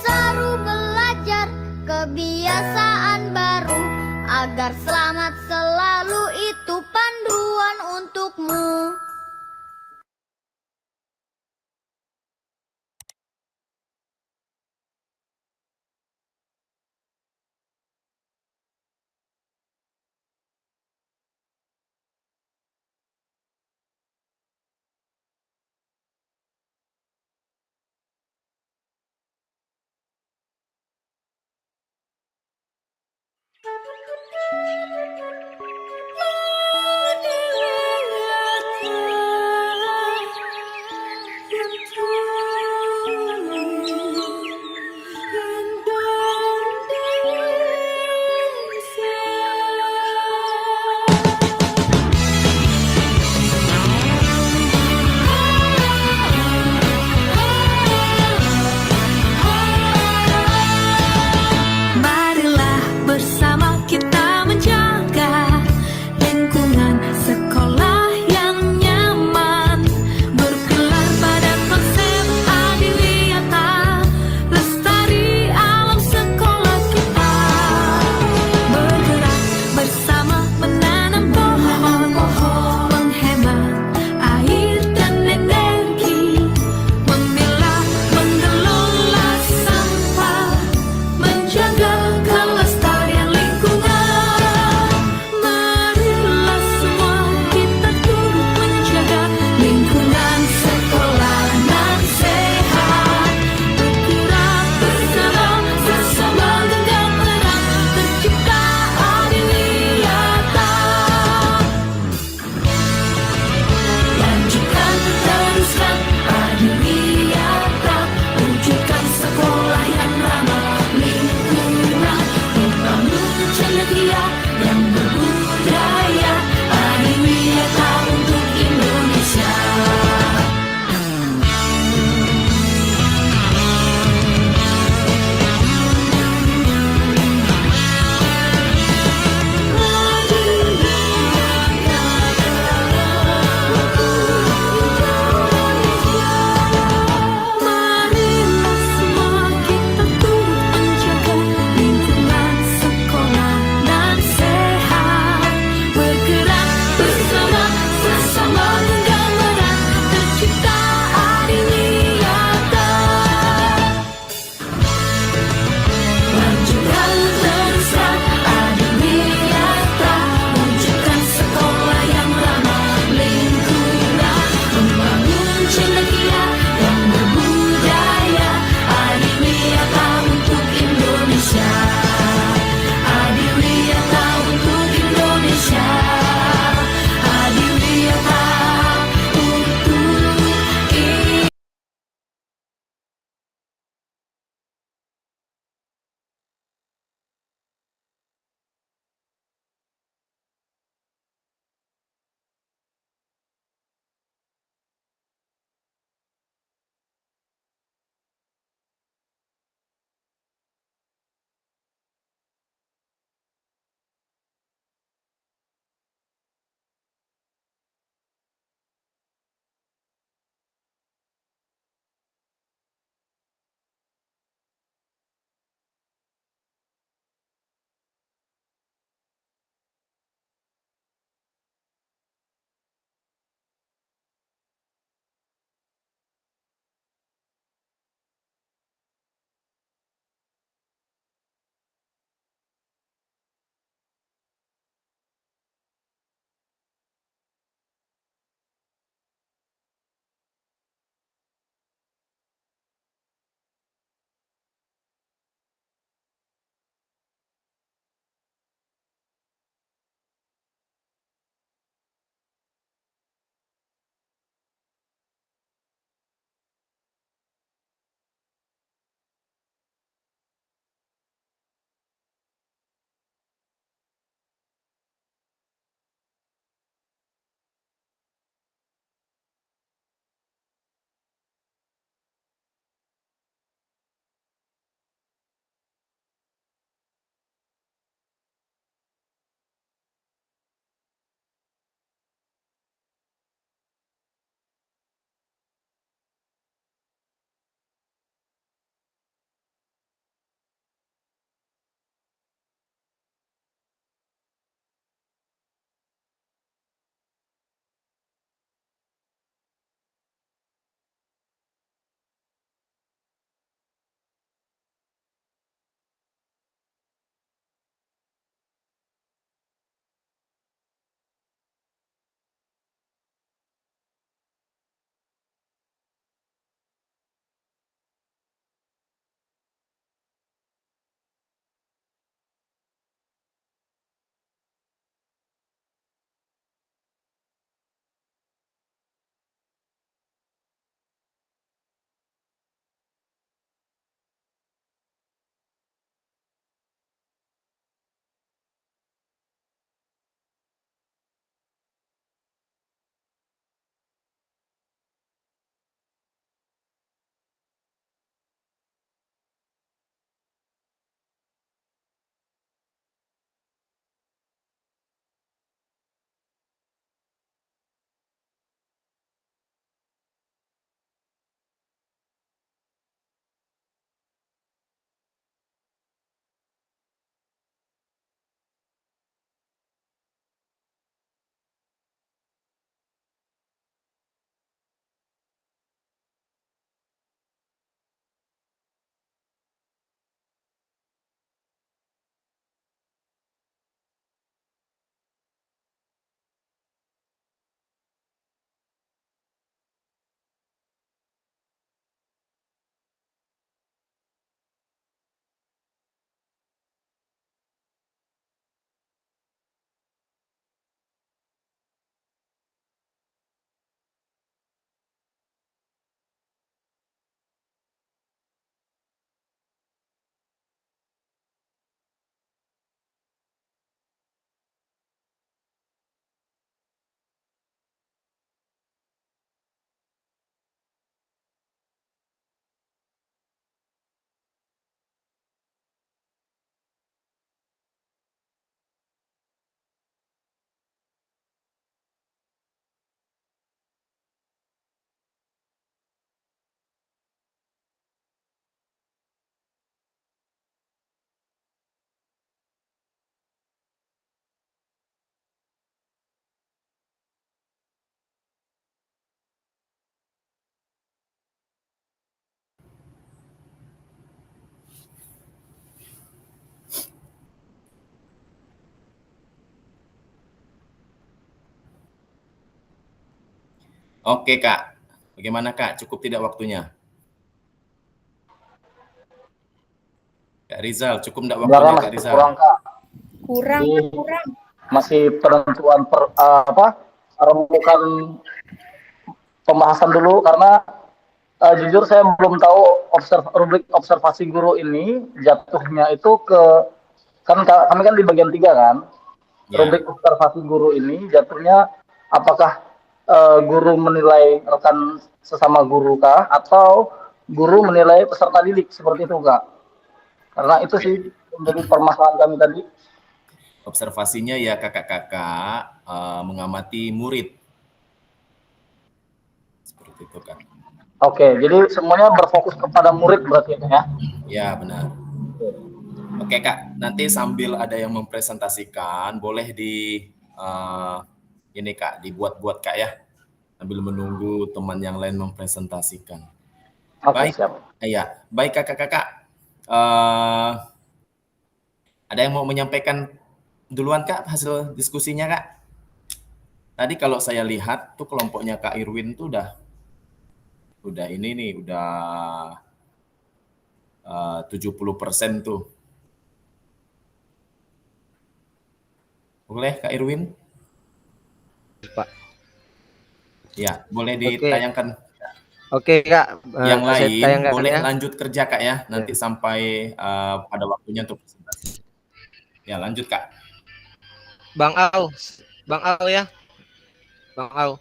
Seru belajar kebiasaan baru, agar selamat selalu, itu panduan untukmu. Marilah bersama kita Oke Kak, bagaimana Kak? Cukup tidak waktunya? Kak Rizal, cukup tidak Sebenarnya waktunya Kak masih Rizal? kurang Kak. Kurang, Jadi kurang. masih penentuan rembukan pembahasan dulu karena jujur saya belum tahu rubrik observasi guru ini jatuhnya itu ke kami kan di bagian 3 kan. Ya, Rubrik observasi guru ini jatuhnya apakah guru menilai rekan sesama guru kah atau guru menilai peserta didik seperti itu Kak. Karena itu sih menjadi permasalahan kami tadi. observasinya ya kakak-kakak mengamati murid. Seperti itu Kak. Oke, jadi semuanya berfokus kepada murid berarti ya? Ya, benar. Oke Kak, nanti sambil ada yang mempresentasikan, boleh ini Kak, dibuat-buat Kak ya, sambil menunggu teman yang lain mempresentasikan. Oke, Baik, siap. ya, baik kakak-kakak. Ada yang mau menyampaikan duluan Kak hasil diskusinya Kak? Tadi kalau saya lihat tuh kelompoknya Kak Irwin tuh udah ini nih, udah 70% tuh. Boleh Kak Irwin? Pak. Ya, boleh Oke. ditayangkan. Oke Kak, Yang saya lain tayangkan boleh ya. lanjut kerja Kak ya, nanti sampai pada waktunya untuk presentasi. Ya, lanjut Kak. Bang Au ya. Bang Au.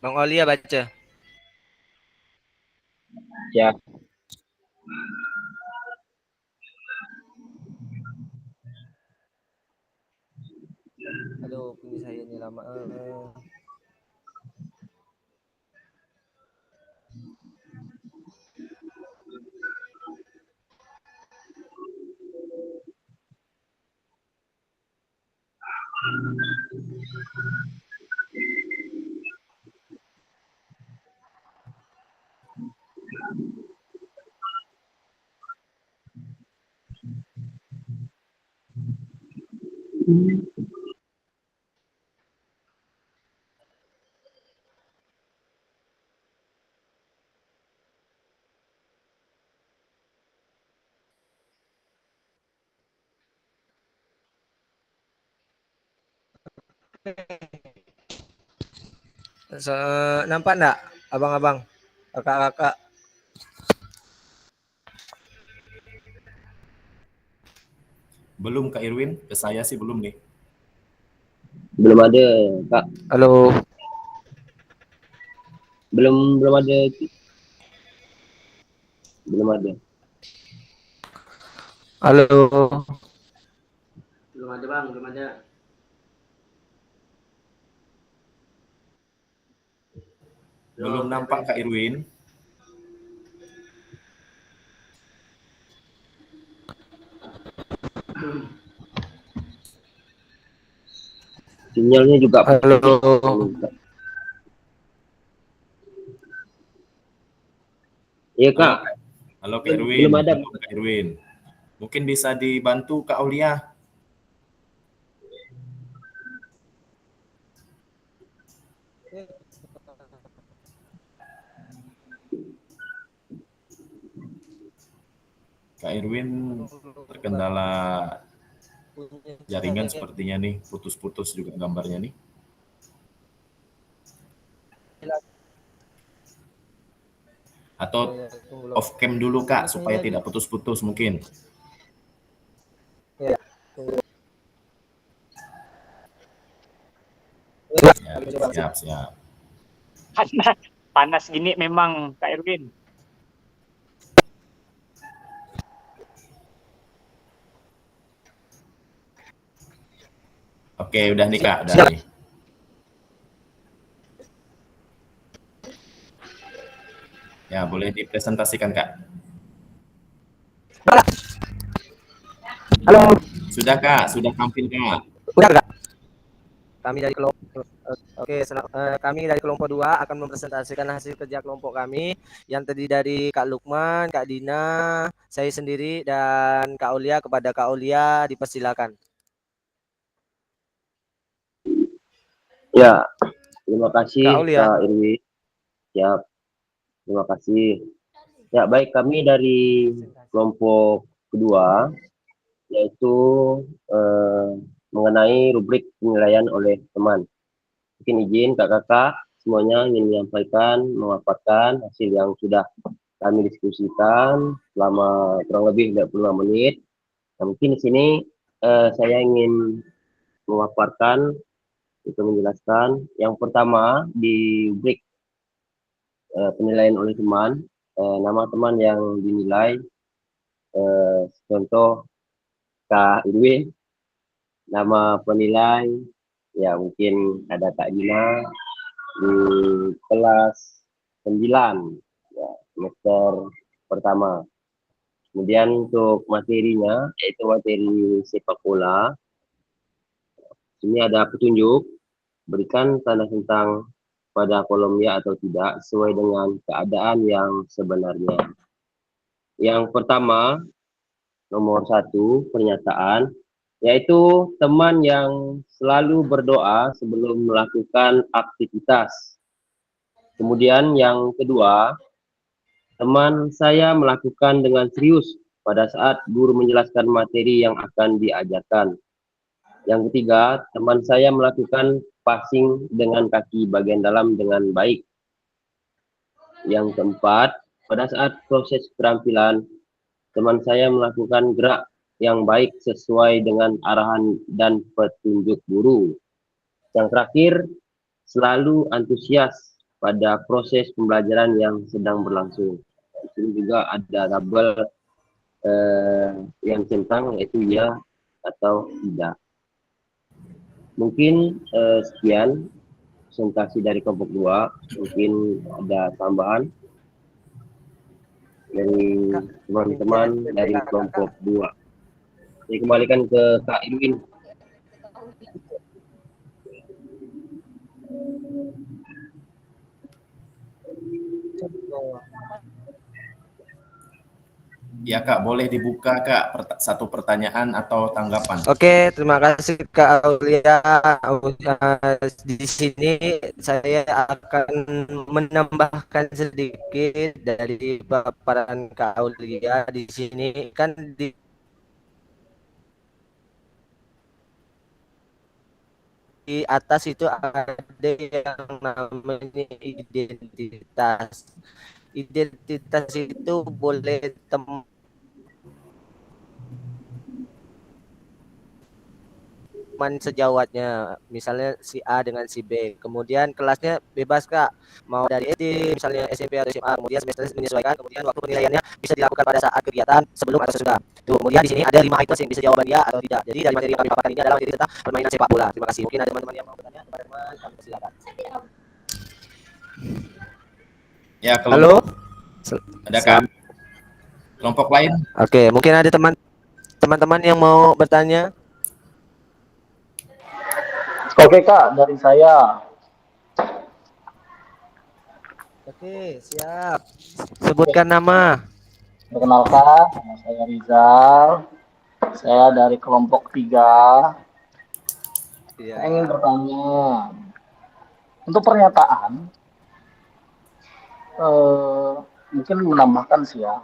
Bang Aulia baca. Ya, Aduh, punya saya ini lama. Nampak enggak abang-abang, kakak-kakak? Belum Kak Irwin, ke saya sih belum nih. belum ada Kak, Halo. belum ada, belum ada. Halo. Belum ada Bang, belum ada. Belum nampak Kak Irwin. Sinyalnya juga Halo. Iya Kak, Halo Kak Irwin. belum ada. Halo, Kak Irwin. Mungkin bisa dibantu Kak Aulia. Kak Irwin terkendala jaringan sepertinya nih, putus-putus juga gambarnya nih. Atau off cam dulu Kak, supaya tidak putus-putus mungkin. Siap. Panas gini memang Kak Irwin. Oke, udah nih Kak, udah nih. Ya, boleh dipresentasikan Kak. Halo. Sudah Kak, sudah tampil Kak. Udah Kak. Kami dari kelompok kami dari kelompok 2 akan mempresentasikan hasil kerja kelompok kami yang terdiri dari Kak Lukman, Kak Dina, saya sendiri dan Kak Aulia. Kepada Kak Aulia dipersilakan. Ya, Terima Kak kasih Aulia. Kak Irwi. Siap. Terima kasih. Ya, baik, kami dari kelompok kedua, yaitu mengenai rubrik penilaian oleh teman. Mungkin izin kakak-kakak semuanya ingin menyampaikan, memaparkan hasil yang sudah kami diskusikan selama kurang lebih 25 menit. Nah, mungkin di sini saya ingin memaparkan, itu menjelaskan. Yang pertama, di rubrik penilaian oleh teman, nama teman yang dinilai, contoh Kak Irwin, nama penilai, ya mungkin ada Kak Dina di kelas 9, ya, semester pertama. Kemudian untuk materinya, yaitu materi sepak bola, ini ada petunjuk, berikan tanda tentang pada kolom ya atau tidak sesuai dengan keadaan yang sebenarnya. Yang pertama, nomor 1, pernyataan, yaitu teman yang selalu berdoa sebelum melakukan aktivitas. Kemudian yang kedua, teman saya melakukan dengan serius pada saat guru menjelaskan materi yang akan diajarkan. Yang ketiga, teman saya melakukan passing dengan kaki bagian dalam dengan baik. Yang keempat, pada saat proses keterampilan, teman saya melakukan gerak yang baik sesuai dengan arahan dan petunjuk guru. Yang terakhir, selalu antusias pada proses pembelajaran yang sedang berlangsung. Di sini juga ada tabel yang centang, yaitu ya atau tidak. Mungkin sekian presentasi dari kelompok 2. Mungkin ada tambahan dari teman-teman dari kelompok 2. Saya kembalikan ke Kak Irwin. Ya Kak, boleh dibuka Kak satu pertanyaan atau tanggapan. Oke, terima kasih Kak Aulia. Di sini saya akan menambahkan sedikit dari paparan Kak Aulia. Di sini kan di atas itu ada yang namanya identitas. Identitas itu boleh teman sejawatnya, misalnya si A dengan si B. Kemudian kelasnya bebas Kak, mau dari SD, misalnya SMP atau SMA. Kemudian semester menyesuaikan. Kemudian waktu penilaiannya bisa dilakukan pada saat kegiatan, sebelum atau sesudah. Kemudian di sini ada 5 items yang bisa jawaban ya atau tidak. Jadi dari materi yang kami paparkan ini adalah materi tentang permainan sepak bola. Terima kasih. Mungkin ada teman-teman yang mau bertanya kepada teman, kami persilakan. Ya, Halo. Ada Kak? Kelompok lain? Oke, mungkin ada teman-teman yang mau bertanya. Oke Kak, dari saya. Oke, siap. Sebutkan nama. Perkenalkan, nama saya Rizal. Saya dari kelompok 3. Saya ingin bertanya, untuk pernyataan, mungkin menambahkan sih ya,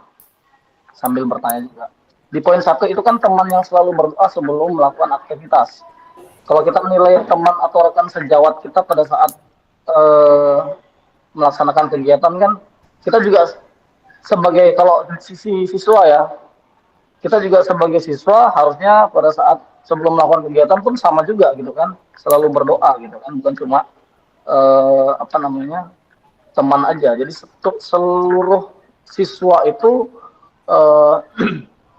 sambil bertanya juga. Di poin 1 itu kan teman yang selalu berdoa sebelum melakukan aktivitas. Kalau kita menilai teman atau rekan sejawat kita pada saat melaksanakan kegiatan kan, kita juga sebagai, kalau sisi siswa ya, kita juga sebagai siswa harusnya pada saat sebelum melakukan kegiatan pun sama juga gitu kan, selalu berdoa gitu kan, bukan cuma teman aja. Jadi seluruh siswa itu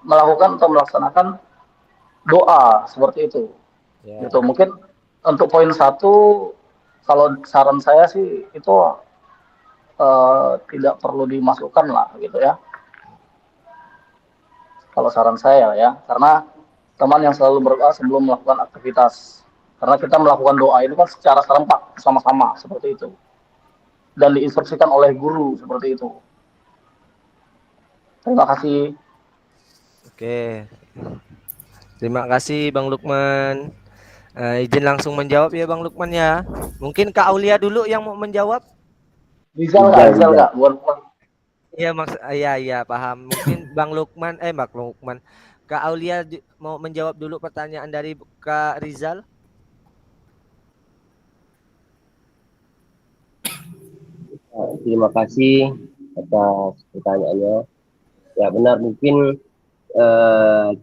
melakukan atau melaksanakan doa seperti itu. Gitu. Mungkin untuk poin 1, kalau saran saya sih itu tidak perlu dimasukkan lah gitu ya. Kalau saran saya ya, karena teman yang selalu berdoa sebelum melakukan aktivitas. Karena kita melakukan doa itu kan secara serempak sama-sama seperti itu. Dan diinstruksikan oleh guru seperti itu. Terima kasih. Oke. Terima kasih Bang Lukman. Izin langsung menjawab ya Bang Lukman ya. Mungkin Kak Aulia dulu yang mau menjawab. Rizal Rizal, Rizal Rizal. Bukan bukan. Iya iya paham. Mungkin Bang Lukman, Kak Aulia mau menjawab dulu pertanyaan dari Kak Rizal. Terima kasih atas pertanyaannya. Ya benar, mungkin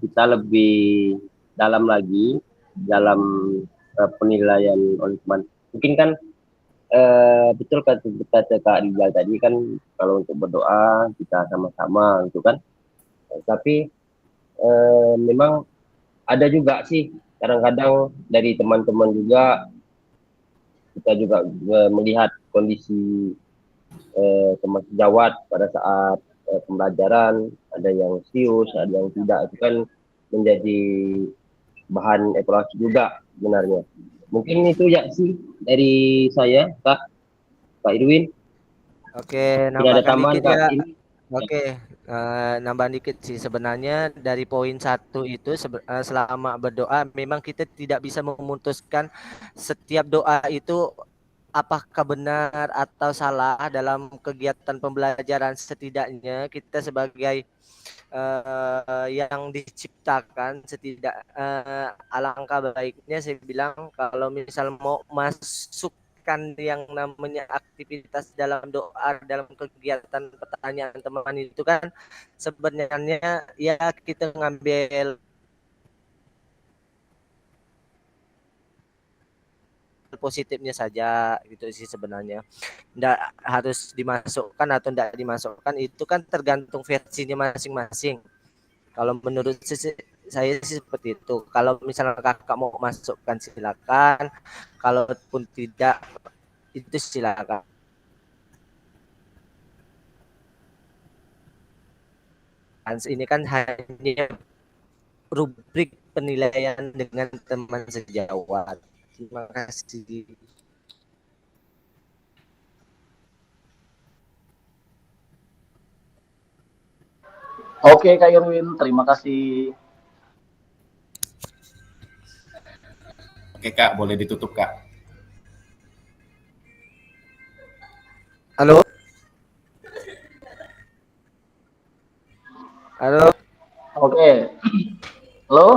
kita lebih dalam lagi dalam penilaian oleh teman. Mungkin kan betul kata Kak Rizal tadi kan, kalau untuk berdoa kita sama-sama gitu kan. Tapi memang ada juga sih kadang-kadang dari teman-teman juga, kita juga melihat kondisi teman sejawat pada saat pembelajaran, ada yang serius, ada yang tidak, itu kan menjadi bahan evaluasi juga sebenarnya. Mungkin itu ya sih dari saya, Kak Irwin. Oke, Tidak ada nambahkan tambahan dikit Kak ya. ini. Oke, nambahan dikit sih sebenarnya dari poin satu itu selama berdoa memang kita tidak bisa memutuskan setiap doa itu apakah benar atau salah dalam kegiatan pembelajaran. Setidaknya kita sebagai yang diciptakan, alangkah baiknya saya bilang kalau misal mau masukkan yang namanya aktivitas dalam doa, dalam kegiatan pertanyaan teman itu kan sebenarnya ya kita ngambil positifnya saja gitu sih sebenarnya. Nggak harus dimasukkan atau tidak dimasukkan, itu kan tergantung versinya masing-masing. Kalau menurut saya sih seperti itu. Kalau misalnya kakak mau masukkan silakan, kalaupun tidak itu silakan. Ini kan hanya rubrik penilaian dengan teman sejawat. Terima kasih. Oke Kak Irwin, terima kasih. Oke Kak, boleh ditutup Kak. Halo. Halo. Oke. Halo.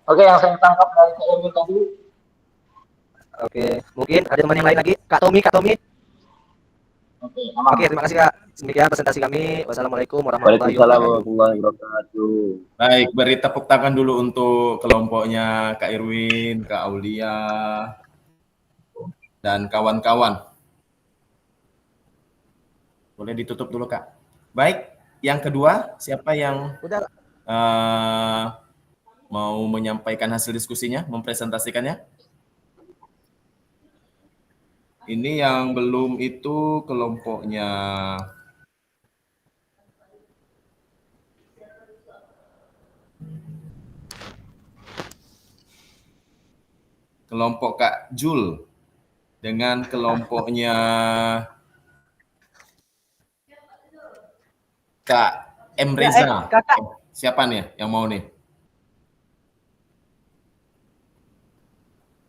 Oke, yang saya tangkap dari Kak Irwin tadi. Oke, mungkin ada teman yang lain lagi. Kak Tommy. Oke, aman. Oke, terima kasih Kak. Demikian presentasi kami. Wassalamualaikum warahmatullahi Waalaikumsalam wabarakatuh. warahmatullahi wabarakatuh. Baik, beri tepuk tangan dulu untuk kelompoknya Kak Irwin, Kak Aulia, dan kawan-kawan. Boleh ditutup dulu Kak. Baik, yang kedua, siapa yang mau menyampaikan hasil diskusinya, mempresentasikannya? Ini yang belum itu kelompoknya kelompok Kak Jul dengan kelompoknya Kak M. Reza. Siapa nih yang mau nih?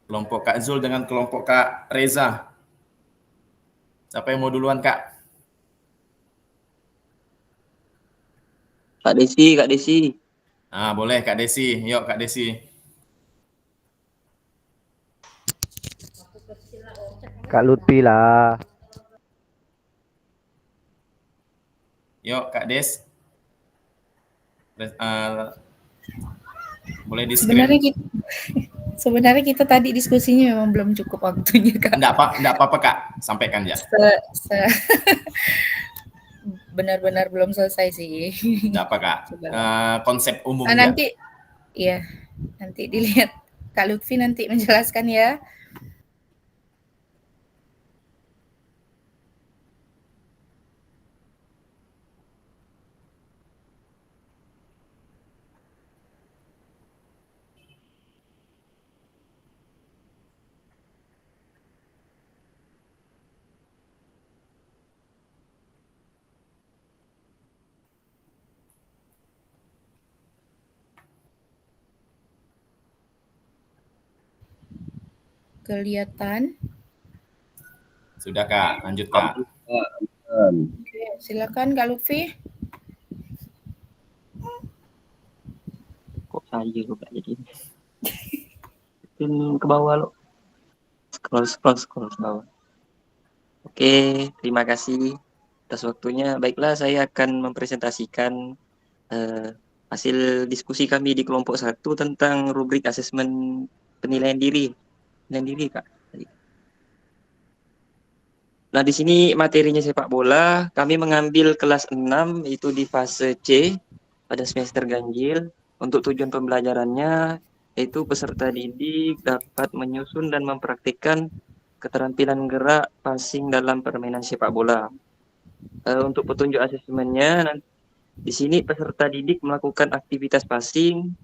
Kelompok Kak Zul dengan kelompok Kak Reza. Siapa yang mau duluan Kak? Kak Desi. Nah, boleh Kak Desi. Yuk Kak Desi. Kak Lutfi lah. Yuk Kak Des. Boleh di screen. Sebenarnya kita tadi diskusinya memang belum cukup waktunya Kak. Enggak apa-apa Kak, sampaikan ya. Benar-benar belum selesai sih. Enggak apa Kak. Konsep umumnya. Nanti dilihat Kak Lutfi nanti menjelaskan ya. kelihatan? Sudah Kak, lanjut Kak. Oke, silakan Kak Lutfi. Kok saya kok Kak jadi? Ke bawah lo. Scroll ke bawah. Oke, terima kasih atas waktunya. Baiklah, saya akan mempresentasikan hasil diskusi kami di kelompok 1 tentang rubrik asesmen penilaian diri. Penilaian diri, Kak. Nah, di sini materinya sepak bola. Kami mengambil kelas 6, itu di fase C pada semester ganjil. Untuk tujuan pembelajarannya, yaitu peserta didik dapat menyusun dan mempraktikkan keterampilan gerak passing dalam permainan sepak bola. Untuk petunjuk asesmennya, di sini peserta didik melakukan aktivitas passing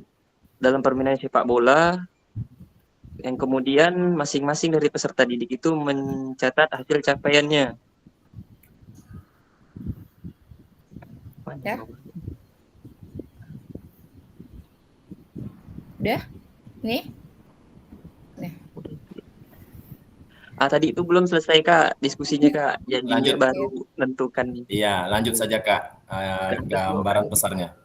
dalam permainan sepak bola, yang kemudian masing-masing dari peserta didik itu mencatat hasil capaiannya. Ya. Udah? Nih? Tadi itu belum selesai Kak diskusinya Kak, jadinya Lanjut. baru menentukan. Iya, lanjut saja Kak, gambaran besarnya.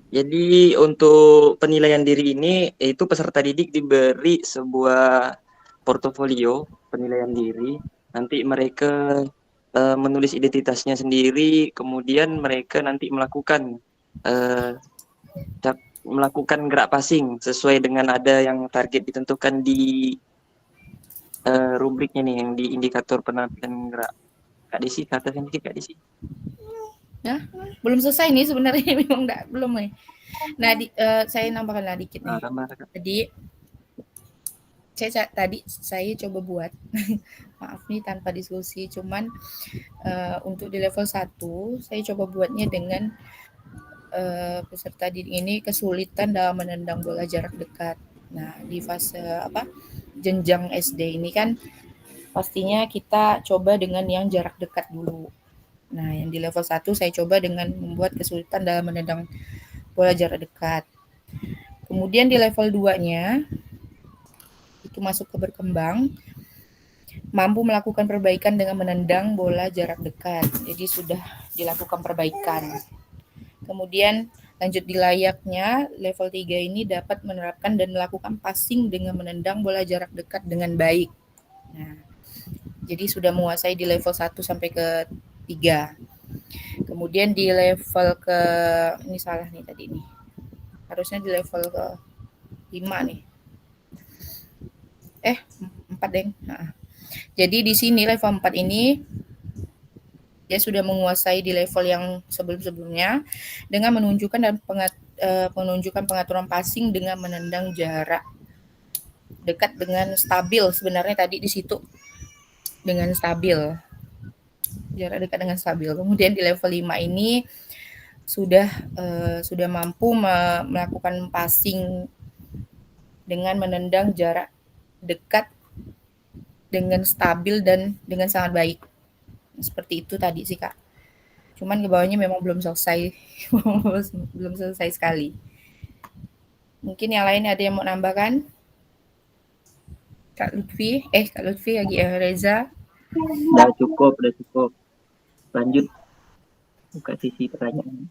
Jadi untuk penilaian diri ini, itu peserta didik diberi sebuah portofolio penilaian diri. Nanti mereka menulis identitasnya sendiri, kemudian mereka nanti melakukan gerak passing sesuai dengan ada yang target ditentukan di rubriknya nih, yang di indikator penampilan gerak. Kak Desi, kata sedikit Kak Desi. Ya, belum selesai nih sebenarnya memang belum nih. Nah, saya nambahkan lah dikit nih. Tadi saya coba buat, maaf nih tanpa diskusi, cuman untuk di level 1 saya coba buatnya dengan peserta didik ini kesulitan dalam menendang bola jarak dekat. Nah, di fase jenjang SD ini kan pastinya kita coba dengan yang jarak dekat dulu. Nah, yang di level 1 saya coba dengan membuat kesulitan dalam menendang bola jarak dekat. Kemudian di level 2-nya itu masuk ke berkembang, mampu melakukan perbaikan dengan menendang bola jarak dekat. Jadi sudah dilakukan perbaikan. Kemudian lanjut di layaknya, level 3 ini dapat menerapkan dan melakukan passing dengan menendang bola jarak dekat dengan baik. Nah, jadi sudah menguasai di level 1 sampai ke 3. Kemudian di level ini salah nih tadi nih. Harusnya di level ke 5 nih. 4 deng. Nah. Jadi di sini level 4 ini dia sudah menguasai di level yang sebelum-sebelumnya dengan menunjukkan dan penunjukan pengaturan passing dengan menendang jarak dekat dengan stabil. Sebenarnya tadi di situ dengan stabil. Jarak dekat dengan stabil. Kemudian di level 5 ini sudah mampu melakukan passing dengan menendang jarak dekat dengan stabil dan dengan sangat baik. Seperti itu tadi sih Kak. Cuman ke bawahnya memang belum selesai. belum selesai sekali. Mungkin yang lain ada yang mau nambahkan? Kak Lutfi lagi Reza. Udah cukup. Lanjut buka sisi pertanyaan.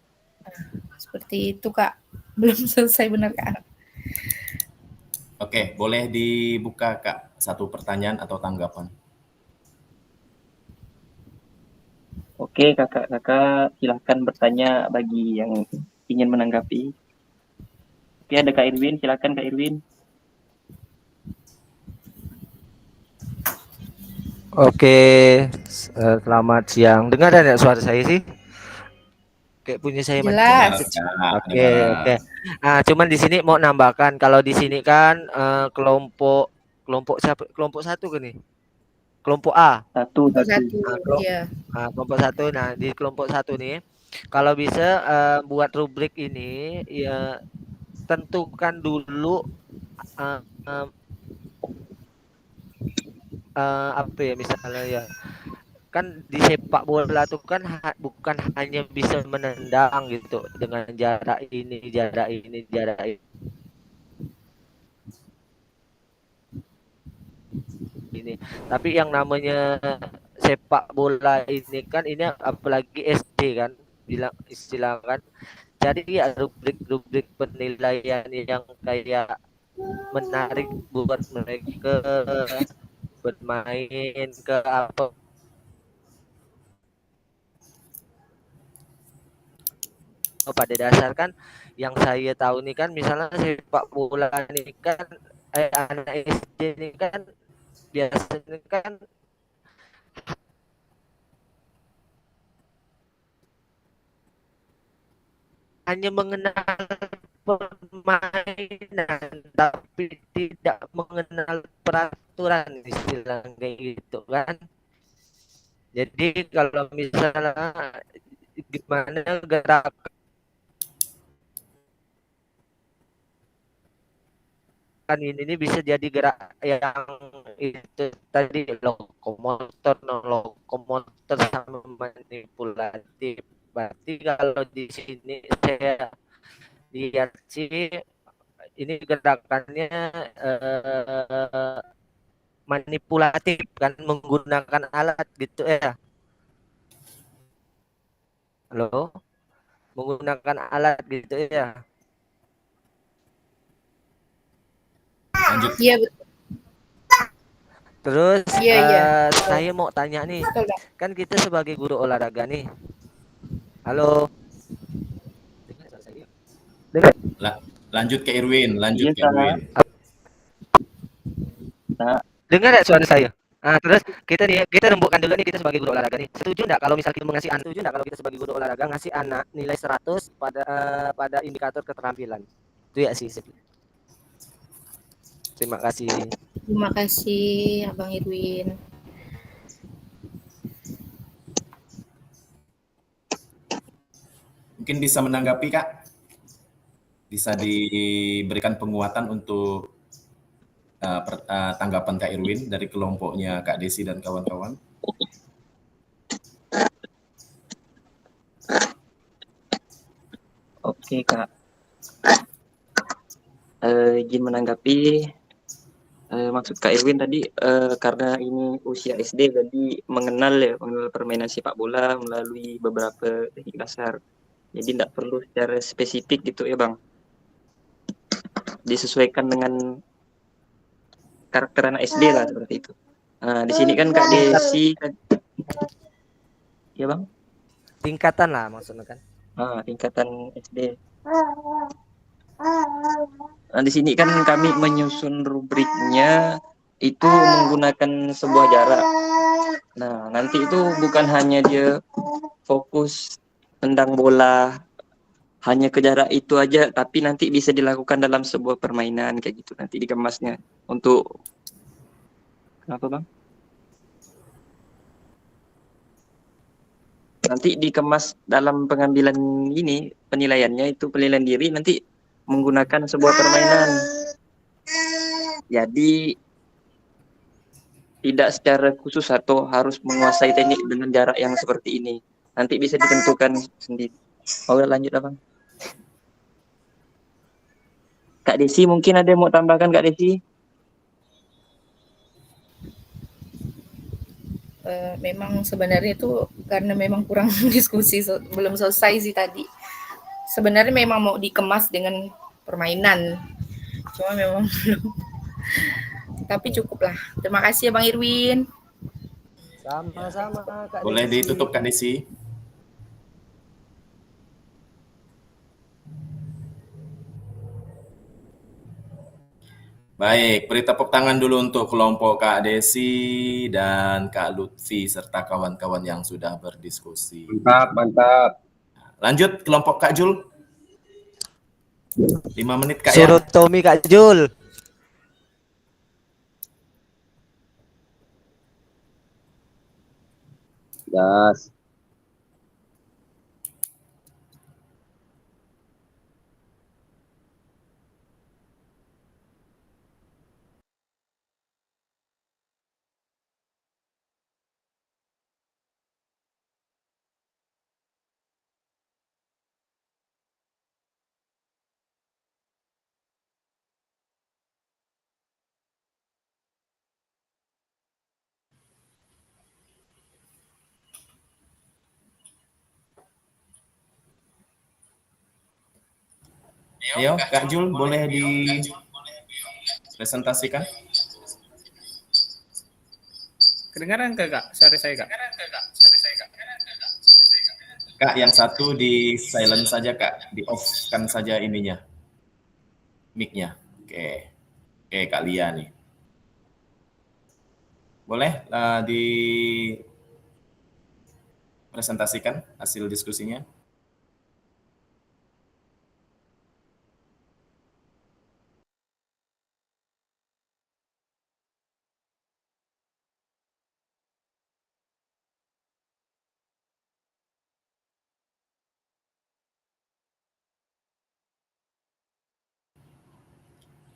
Seperti itu Kak. Belum selesai benar Kak. Oke, boleh dibuka Kak satu pertanyaan atau tanggapan. Oke, kakak silahkan bertanya bagi yang ingin menanggapi. Oke, ada Kak Irwin, silakan Kak Irwin. Oke, selamat siang. Dengar ada suara saya sih? Kayak punya saya jelas. Oke. Nah, cuman di sini mau nambahkan, kalau di sini kan kelompok siapa? Kelompok 1 kan nih? Kelompok A. Satu. Iya. Kelompok 1. Nah, di kelompok 1 nih, kalau bisa buat rubrik ini ya tentukan dulu apa ya, misalnya ya kan di sepak bola tuh kan bukan hanya bisa menendang gitu dengan jarak ini. ini. Tapi yang namanya sepak bola ini kan, ini apalagi SD kan, bilang istilah kan. Jadi ya rubrik-rubrik penilaian yang kayak menarik buat mereka bermain ke apa. Pada dasar kan yang saya tahu nih kan, misalnya sepak bola ini kan anak SD ini kan biasanya kan hanya mengenal permainan tapi tidak mengenal peraturan, istilah kayak gitu kan. Jadi kalau misalnya gimana gerakan ini bisa jadi gerak yang itu tadi, lokomotor, lokomotor sama manipulatif. Berarti kalau di sini saya lihat sih ini gerakannya manipulatif kan, menggunakan alat gitu ya. Halo, menggunakan alat gitu ya. Lanjut. Iya, betul. Terus Iya, iya. saya mau tanya nih, Betul, Bang. kan kita sebagai guru olahraga nih. Halo. Dengar? Lanjut ke Irwin, lanjut Iya, ke Kak. Irwin. Kak. Dengar ya suara saya? Terus kita rembukkan dulu nih, kita sebagai guru olahraga nih. Setuju enggak kalau misal kita sebagai guru olahraga ngasih anak nilai 100 pada indikator keterampilan? Itu ya sih. Terima kasih. Terima kasih, Abang Irwin. Mungkin bisa menanggapi, Kak? Bisa diberikan penguatan untuk tanggapan Kak Irwin dari kelompoknya Kak Desi dan kawan-kawan. Oke, Kak. Izin menanggapi maksud Kak Irwin tadi, karena ini usia SD, jadi mengenal permainan sepak bola melalui beberapa teknik dasar. Jadi tidak perlu secara spesifik gitu ya, Bang. Disesuaikan dengan karakter anak SD lah, seperti itu. Di sini kan Kak Desi, ya Bang? Tingkatan lah maksudnya kan. Tingkatan SD. Di sini kan kami menyusun rubriknya itu menggunakan sebuah jarak. Nah, nanti itu bukan hanya dia fokus tendang bola hanya ke jarak itu aja, tapi nanti bisa dilakukan dalam sebuah permainan kayak gitu. Nanti dikemasnya untuk kenapa Bang? Nanti dikemas dalam pengambilan ini, penilaiannya itu penilaian diri nanti menggunakan sebuah permainan. Jadi tidak secara khusus atau harus menguasai teknik dengan jarak yang seperti ini. Nanti bisa ditentukan sendiri. Oh, lanjut Abang. Kak Desi mungkin ada yang mau tambahkan, Kak Desi? Memang sebenarnya itu karena memang kurang diskusi, belum selesai sih tadi. Sebenarnya memang mau dikemas dengan permainan, cuma memang belum. Tapi cukup lah. Terima kasih ya Bang Irwin. Sama-sama Kak Boleh Desi. ditutup Kak Desi. Baik, beri tepuk tangan dulu untuk kelompok Kak Desi dan Kak Lutfi serta kawan-kawan yang sudah berdiskusi. Mantap, mantap. Lanjut kelompok Kak Jul. 5 menit Kak Suruh ya. Tommy Kak Jul. Gas. Ayo, Kak Jul boleh dipresentasikan? Kedengaran nggak Kak? Suara saya Kak? Kak, yang satu di silent saja Kak, di off-kan saja ininya, mic-nya. Oke, oke Kak Lia nih. Boleh dipresentasikan hasil diskusinya?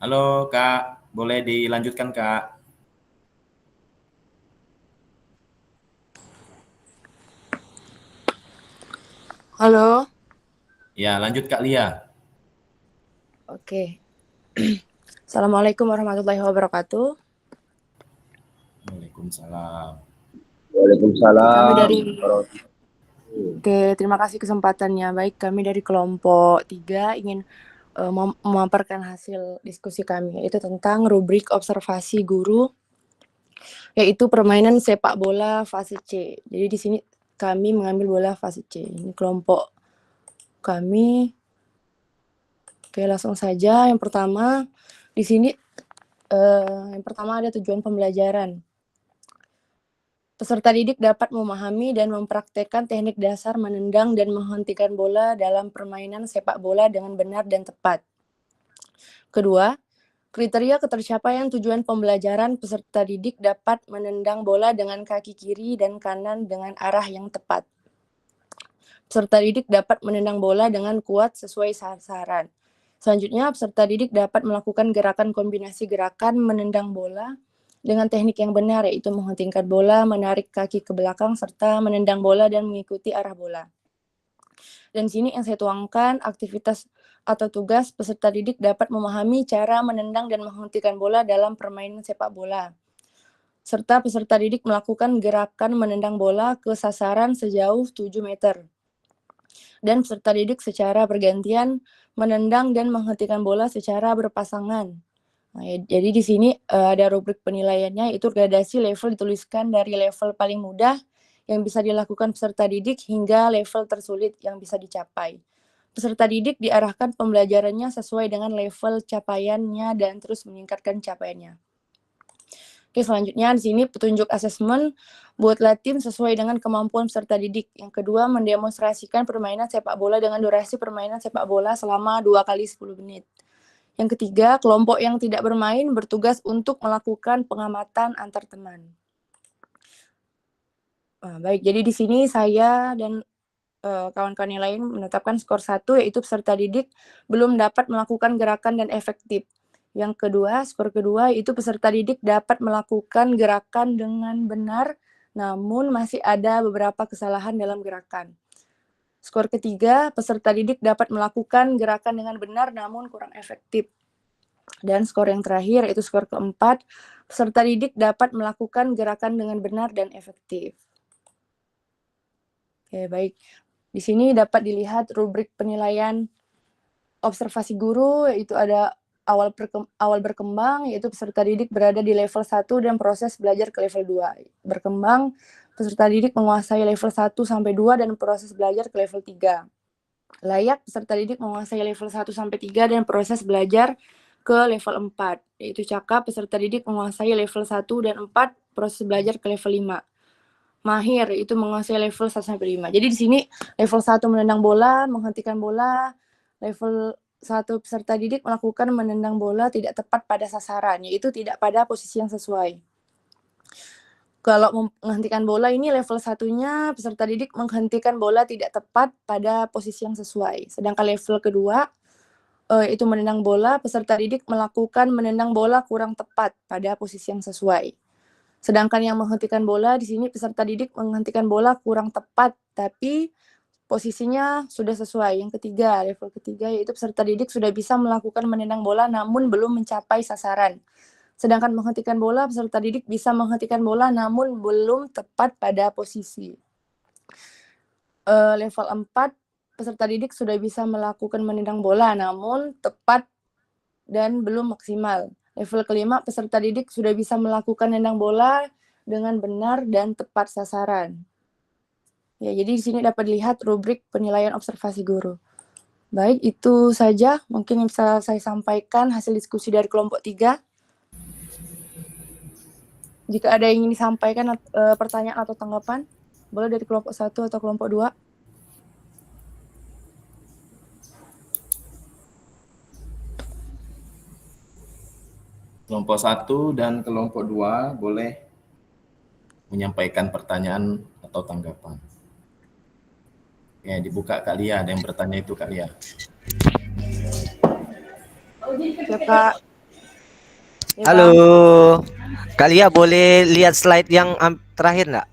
Halo Kak, boleh dilanjutkan Kak? Halo, Ya, lanjut Kak Lia. oke. Assalamualaikum warahmatullahi wabarakatuh. Waalaikumsalam. Waalaikumsalam. Kami dari Oke, terima kasih kesempatannya. Baik, kami dari kelompok 3 ingin memaparkan hasil diskusi kami, yaitu tentang rubrik observasi guru, yaitu permainan sepak bola fase C. Jadi di sini kami mengambil bola fase C. Ini kelompok kami. Oke, langsung saja. Yang pertama, di sini yang pertama ada tujuan pembelajaran. Peserta didik dapat memahami dan mempraktekkan teknik dasar menendang dan menghentikan bola dalam permainan sepak bola dengan benar dan tepat. Kedua, kriteria ketercapaian tujuan pembelajaran peserta didik dapat menendang bola dengan kaki kiri dan kanan dengan arah yang tepat. Peserta didik dapat menendang bola dengan kuat sesuai sasaran. Selanjutnya, peserta didik dapat melakukan gerakan kombinasi gerakan menendang bola dengan teknik yang benar, yaitu menghentikan bola, menarik kaki ke belakang, serta menendang bola dan mengikuti arah bola. Dan sini yang saya tuangkan, aktivitas atau tugas peserta didik dapat memahami cara menendang dan menghentikan bola dalam permainan sepak bola. Serta peserta didik melakukan gerakan menendang bola ke sasaran sejauh 7 meter. Dan peserta didik secara bergantian menendang dan menghentikan bola secara berpasangan. Nah, jadi di sini ada rubrik penilaiannya, itu gradasi level dituliskan dari level paling mudah yang bisa dilakukan peserta didik hingga level tersulit yang bisa dicapai. Peserta didik diarahkan pembelajarannya sesuai dengan level capaiannya dan terus meningkatkan capaiannya. Oke, selanjutnya di sini petunjuk asesmen buatlah tim sesuai dengan kemampuan peserta didik. Yang kedua, mendemonstrasikan permainan sepak bola dengan durasi permainan sepak bola selama 2 kali 10 menit. Yang ketiga, kelompok yang tidak bermain bertugas untuk melakukan pengamatan antar teman. Baik, jadi di sini saya dan kawan-kawan yang lain menetapkan skor 1, yaitu peserta didik belum dapat melakukan gerakan dan efektif. Yang kedua, skor kedua, yaitu peserta didik dapat melakukan gerakan dengan benar, namun masih ada beberapa kesalahan dalam gerakan. Skor ketiga, peserta didik dapat melakukan gerakan dengan benar namun kurang efektif. Dan skor yang terakhir, yaitu skor keempat, peserta didik dapat melakukan gerakan dengan benar dan efektif. Oke, baik. Di sini dapat dilihat rubrik penilaian observasi guru, yaitu ada awal berkembang, yaitu peserta didik berada di level 1 dan proses belajar ke level 2. Berkembang, peserta didik menguasai level 1 sampai 2 dan proses belajar ke level 3. Layak, peserta didik menguasai level 1 sampai 3 dan proses belajar ke level 4. Yaitu cakap, peserta didik menguasai level 1 dan 4, proses belajar ke level 5. Mahir, itu menguasai level 1 sampai 5. Jadi di sini level 1 menendang bola, menghentikan bola, level 1 peserta didik melakukan menendang bola tidak tepat pada sasaran, yaitu tidak pada posisi yang sesuai. Kalau menghentikan bola ini level 1-nya peserta didik menghentikan bola tidak tepat pada posisi yang sesuai. Sedangkan level kedua itu menendang bola, peserta didik melakukan menendang bola kurang tepat pada posisi yang sesuai. Sedangkan yang menghentikan bola di sini peserta didik menghentikan bola kurang tepat, tapi posisinya sudah sesuai. Yang ketiga, level ketiga, yaitu peserta didik sudah bisa melakukan menendang bola namun belum mencapai sasaran. Sedangkan menghentikan bola, peserta didik bisa menghentikan bola namun belum tepat pada posisi. Level 4, peserta didik sudah bisa melakukan menendang bola, namun tepat dan belum maksimal. Level kelima, peserta didik sudah bisa melakukan menendang bola dengan benar dan tepat sasaran. Ya, jadi di sini dapat dilihat rubrik penilaian observasi guru. Baik, itu saja mungkin yang bisa saya sampaikan hasil diskusi dari kelompok 3. Jika ada yang ingin disampaikan pertanyaan atau tanggapan, boleh dari kelompok 1 atau kelompok 2. Kelompok 1 dan kelompok 2 boleh menyampaikan pertanyaan atau tanggapan. Ya, dibuka Kak Lia, ada yang bertanya itu Kak Lia. Ya, Kak. Ya, Halo, Bang. Kak Lia boleh lihat slide yang terakhir nggak?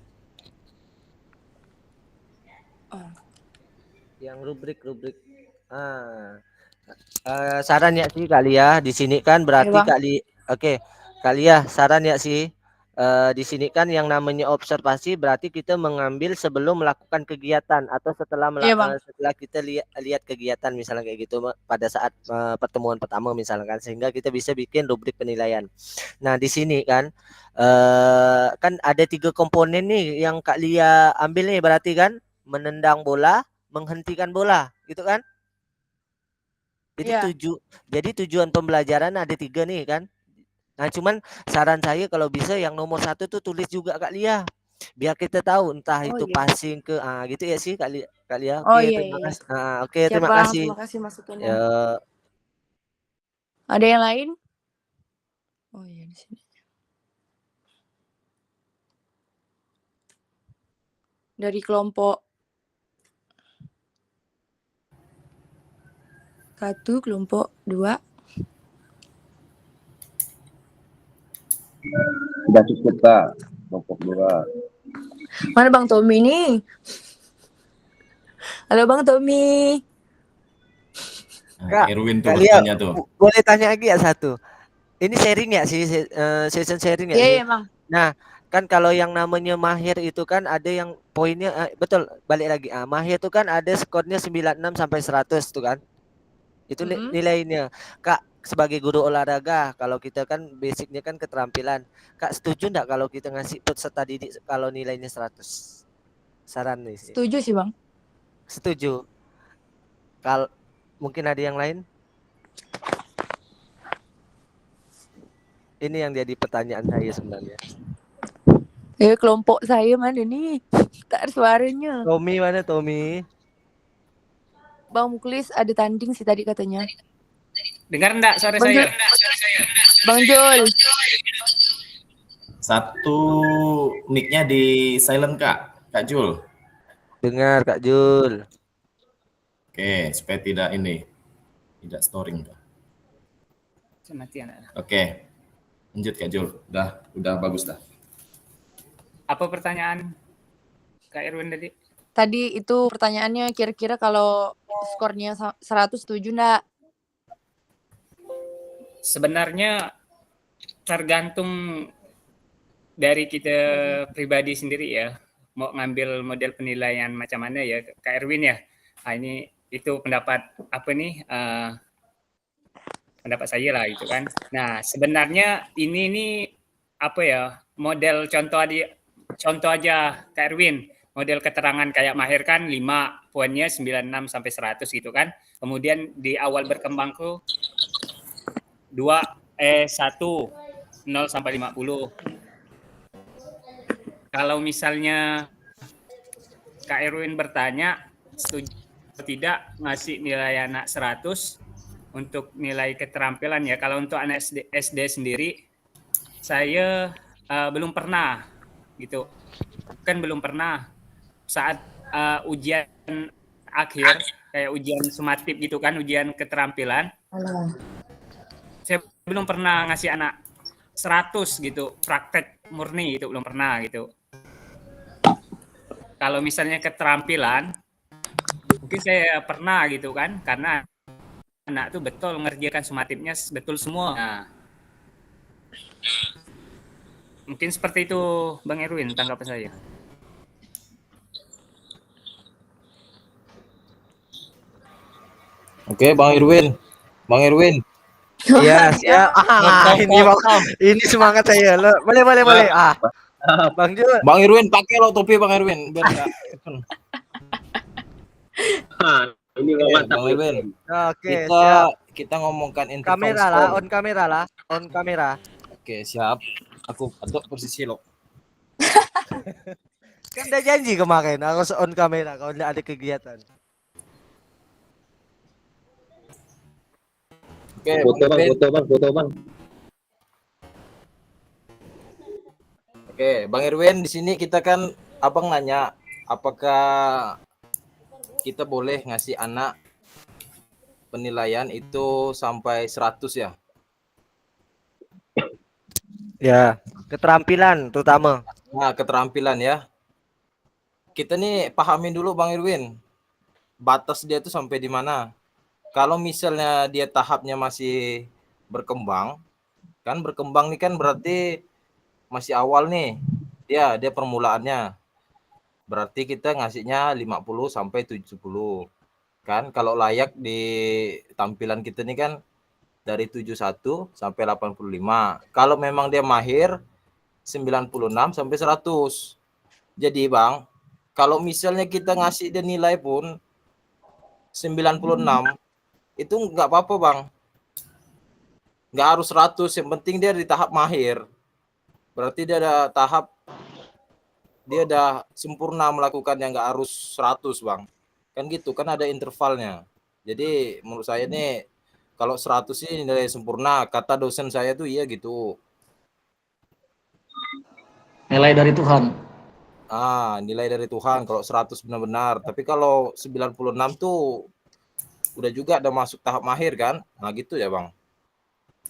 Yang rubrik. Saran ya sih Kak Lia, di sini kan berarti Bang. Kak Lia, saran ya sih. Di sini kan yang namanya observasi berarti kita mengambil sebelum melakukan kegiatan atau setelah setelah kita lihat kegiatan misalnya kayak gitu pada saat pertemuan pertama misalkan, sehingga kita bisa bikin rubrik penilaian. Nah di sini kan kan ada 3 komponen nih yang Kak Lia ambil nih, berarti kan menendang bola, menghentikan bola, gitu kan? Jadi jadi tujuan pembelajaran ada 3 nih kan. Nah cuman saran saya kalau bisa yang nomor 1 tuh tulis juga Kak Lia, biar kita tahu entah itu passing ke gitu ya sih Kak Lia. Oke, terima kasih. Oke, Siap, terima Bang. kasih. Terima kasih masukannya. Ya. Ada yang lain? Oh iya, di sini. Dari kelompok 1, kelompok 2. Sudah cukup Kak, kelompok 2. Mana Bang Tommy nih? Halo Bang Tommy. Kak Erwin tuh Lia, bertanya tuh. boleh tanya lagi ya satu? Ini sharing ya sih, session sharing ya sih? Iya, Bang. Nah, kan kalau yang namanya mahir itu kan ada yang poinnya betul, balik lagi. Mahir itu kan ada skornya 96 sampai 100 tuh kan. Itu nilainya. Kak, sebagai guru olahraga, kalau kita kan basicnya kan keterampilan. Kak, setuju enggak kalau kita ngasih peserta didik kalau nilainya 100? Saran nih sih. Setuju sih, Bang. Setuju. Kalau mungkin ada yang lain? Ini yang jadi pertanyaan saya sebenarnya. Kelompok saya mana nih? Tak ada suaranya. Tommy mana Tommy? Bang Muklis ada tanding sih tadi katanya. Dengar enggak suara saya? Bang Jul. Satu mic-nya di silent Kak Jul. Dengar Kak Jul. Oke, supaya tidak tidak storing Kak. Oke. Lanjut Kak Jul. Udah bagus dah. Apa pertanyaan Kak Erwin tadi? Tadi itu pertanyaannya kira-kira kalau skornya 100 setuju enggak? Sebenarnya tergantung dari kita pribadi sendiri ya. Mau ngambil model penilaian macam mana ya Kak Erwin ya. Ini itu pendapat pendapat saya lah itu kan. Nah, sebenarnya ini apa ya? Model contoh aja Kak Erwin. Model keterangan kayak mahir kan 5, poinnya 96 sampai 100 gitu kan. Kemudian di awal berkembang tuh 1 0 sampai 50. Kalau misalnya Kak Erwin bertanya setuju atau tidak ngasih nilai anak 100 untuk nilai keterampilan ya. Kalau untuk anak SD sendiri saya belum pernah gitu. Kan belum pernah saat ujian akhir kayak ujian sumatif gitu kan, ujian keterampilan. Saya belum pernah ngasih anak 100 gitu, praktek murni gitu belum pernah gitu. Kalau misalnya keterampilan mungkin saya pernah gitu kan, karena anak tuh betul ngerjakan sumatifnya betul semua. Nah, mungkin seperti itu Bang Erwin tanggapan saya. Oke, Bang Irwin. Bang Irwin. Iya, siap. Ini semangat saya. Boleh. Bang Jul. Bang Irwin pakai lo topi Bang Irwin biar enggak. Ini mantap. Bang Irwin. Oke, Kita siap. kita ngomongkan interval Kamera skor. lah, on kamera. Oke, siap. Aku aduk posisi lo. Kan udah janji kemarin harus on kamera kalau nggak ada kegiatan. Oke, Foto bang. Oke, Bang Irwin, di sini kita kan Abang nanya apakah kita boleh ngasih anak penilaian itu sampai 100 ya? Ya, keterampilan terutama. Nah, keterampilan ya. Kita nih pahamin dulu Bang Irwin. Batas dia tuh sampai di mana? Kalau misalnya dia tahapnya masih berkembang, kan berkembang nih kan berarti masih awal nih. Dia permulaannya. Berarti kita ngasihnya 50 sampai 70. Kan kalau layak di tampilan kita nih kan dari 71 sampai 85. Kalau memang dia mahir 96 sampai 100. Jadi Bang, kalau misalnya kita ngasih dia nilai pun 96 itu nggak apa-apa Bang. Nggak harus 100, yang penting dia di tahap mahir. Berarti dia ada tahap dia udah sempurna melakukannya, nggak harus 100 Bang. Kan gitu, kan ada intervalnya. Jadi menurut saya nih kalau 100 sih nilai sempurna, kata dosen saya tuh iya gitu. Nilai dari Tuhan. Nilai dari Tuhan kalau 100 benar-benar. Tapi kalau 96 tuh udah juga ada masuk tahap mahir kan? Nah gitu ya Bang.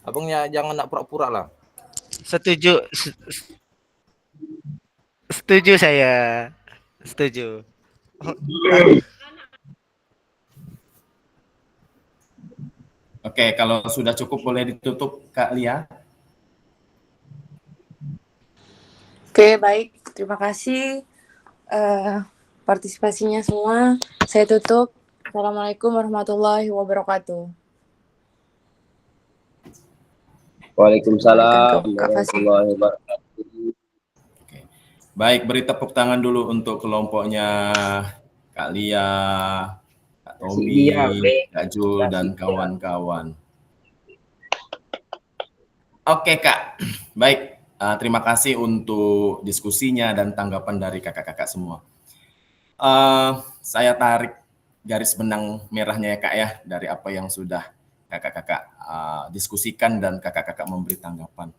Abangnya jangan nak pura-pura lah. Setuju saya. Setuju. Oke, kalau sudah cukup boleh ditutup Kak Lia. Oke, baik. Terima kasih partisipasinya semua. Saya tutup. Assalamualaikum warahmatullahi wabarakatuh. Waalaikumsalam Kak Fasih. warahmatullahi wabarakatuh. Baik, beri tepuk tangan dulu untuk kelompoknya Kak Lia, Kak Tommy, Kak Jul, dan kawan-kawan. Oke Kak, baik. Terima kasih untuk diskusinya dan tanggapan dari kakak-kakak semua. Saya tarik garis benang merahnya ya Kak ya, dari apa yang sudah kakak-kakak diskusikan dan kakak-kakak memberi tanggapan.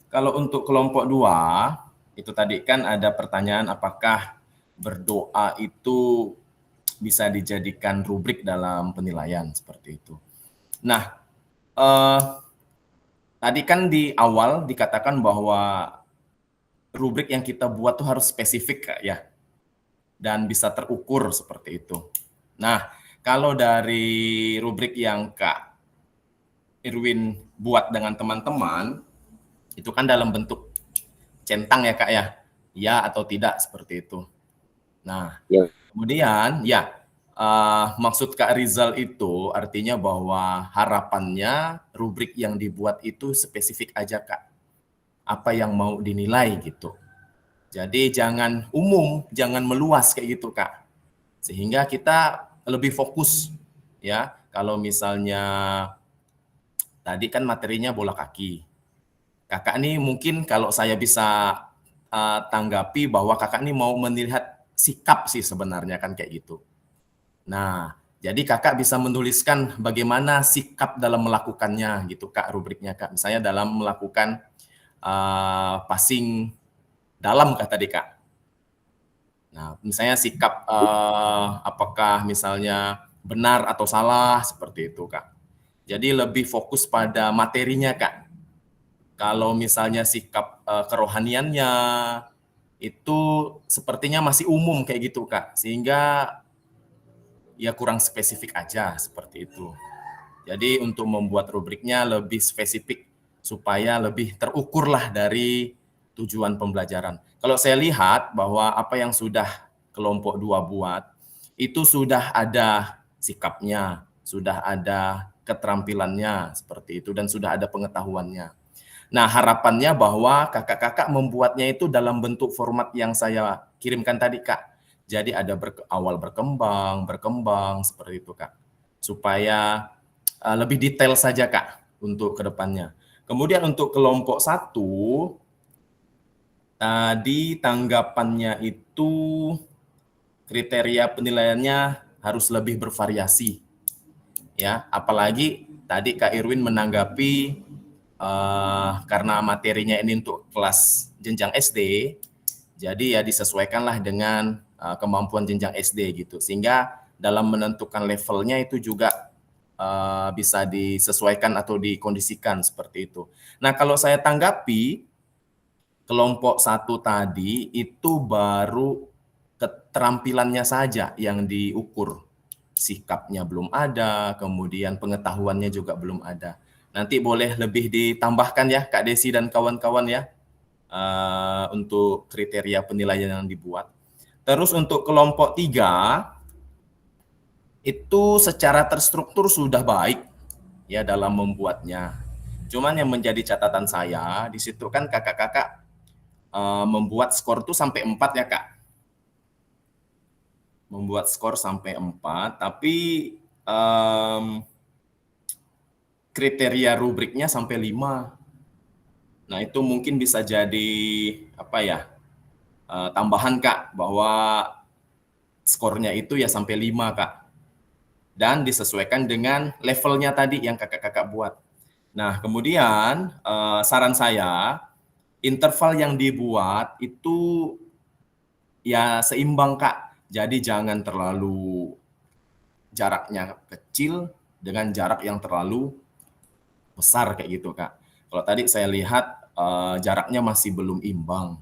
Kalau untuk kelompok 2, itu tadi kan ada pertanyaan apakah berdoa itu bisa dijadikan rubrik dalam penilaian seperti itu. Nah, tadi kan di awal dikatakan bahwa rubrik yang kita buat tuh harus spesifik Kak ya, dan bisa terukur seperti itu. Nah, kalau dari rubrik yang Kak Irwin buat dengan teman-teman, itu kan dalam bentuk centang ya Kak ya, ya atau tidak seperti itu. Nah, kemudian ya maksud Kak Rizal itu artinya bahwa harapannya rubrik yang dibuat itu spesifik aja Kak, apa yang mau dinilai gitu. Jadi jangan umum, jangan meluas kayak gitu Kak, sehingga kita lebih fokus ya. Kalau misalnya tadi kan materinya bola kaki, kakak nih mungkin kalau saya bisa tanggapi bahwa kakak nih mau melihat sikap sih sebenarnya kan kayak gitu. Nah, jadi kakak bisa menuliskan bagaimana sikap dalam melakukannya gitu Kak, rubriknya Kak. Misalnya dalam melakukan passing dalam Kak tadi Kak. Nah, misalnya sikap apakah misalnya benar atau salah seperti itu Kak. Jadi lebih fokus pada materinya Kak. Kalau misalnya sikap kerohaniannya itu sepertinya masih umum kayak gitu Kak, sehingga ya kurang spesifik aja seperti itu. Jadi untuk membuat rubriknya lebih spesifik supaya lebih terukur lah dari tujuan pembelajaran. Kalau saya lihat bahwa apa yang sudah kelompok 2 buat itu sudah ada sikapnya, sudah ada keterampilannya seperti itu dan sudah ada pengetahuannya. Nah, harapannya bahwa kakak-kakak membuatnya itu dalam bentuk format yang saya kirimkan tadi, Kak. Jadi ada awal berkembang seperti itu, Kak. Supaya lebih detail saja, Kak, untuk ke depannya. Kemudian untuk kelompok 1, tadi tanggapannya itu kriteria penilaiannya harus lebih bervariasi. Ya, apalagi tadi Kak Irwin menanggapi karena materinya ini untuk kelas jenjang SD, jadi ya disesuaikanlah dengan kemampuan jenjang SD gitu, sehingga dalam menentukan levelnya itu juga bisa disesuaikan atau dikondisikan seperti itu. Nah, kalau saya tanggapi kelompok 1 tadi itu baru keterampilannya saja yang diukur. Sikapnya belum ada, kemudian pengetahuannya juga belum ada. Nanti boleh lebih ditambahkan ya Kak Desi dan kawan-kawan ya untuk kriteria penilaian yang dibuat. Terus untuk kelompok 3 itu secara terstruktur sudah baik ya dalam membuatnya. Cuman yang menjadi catatan saya di situ kan kakak-kakak membuat skor itu sampai 4 ya Kak. Membuat skor sampai 4, tapi kriteria rubriknya sampai 5. Nah, itu mungkin bisa jadi apa ya? Tambahan Kak, bahwa skornya itu ya sampai 5 Kak. Dan disesuaikan dengan levelnya tadi yang kakak-kakak buat. Nah, kemudian saran saya, interval yang dibuat itu ya seimbang Kak. Jadi jangan terlalu jaraknya kecil dengan jarak yang terlalu besar kayak gitu Kak. Kalau tadi saya lihat jaraknya masih belum imbang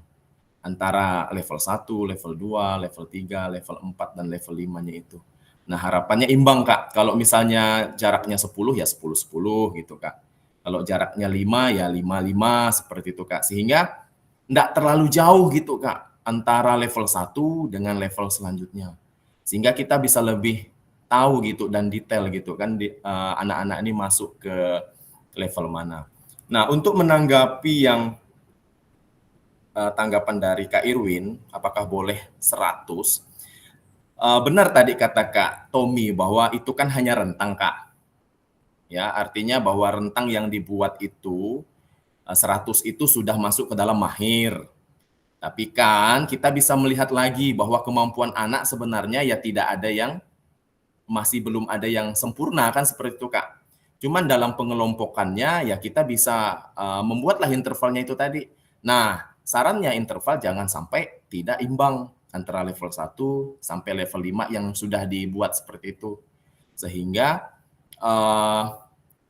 antara level 1, level 2, level 3, level 4, dan level 5-nya itu. Nah, harapannya imbang Kak. Kalau misalnya jaraknya 10 ya 10-10 gitu Kak. Kalau jaraknya 5 ya 5-5 seperti itu Kak. Sehingga enggak terlalu jauh gitu Kak antara level 1 dengan level selanjutnya. Sehingga kita bisa lebih tahu gitu dan detail gitu kan anak-anak ini masuk ke level mana. Nah, untuk menanggapi yang tanggapan dari Kak Irwin, apakah boleh 100? Benar tadi kata Kak Tommy bahwa itu kan hanya rentang Kak. Ya, artinya bahwa rentang yang dibuat itu 100 itu sudah masuk ke dalam mahir. Tapi kan kita bisa melihat lagi bahwa kemampuan anak sebenarnya ya tidak ada yang masih belum ada yang sempurna kan seperti itu Kak. Cuman dalam pengelompokannya ya kita bisa membuatlah intervalnya itu tadi. Nah, sarannya interval jangan sampai tidak imbang antara level 1 sampai level 5 yang sudah dibuat seperti itu. Sehingga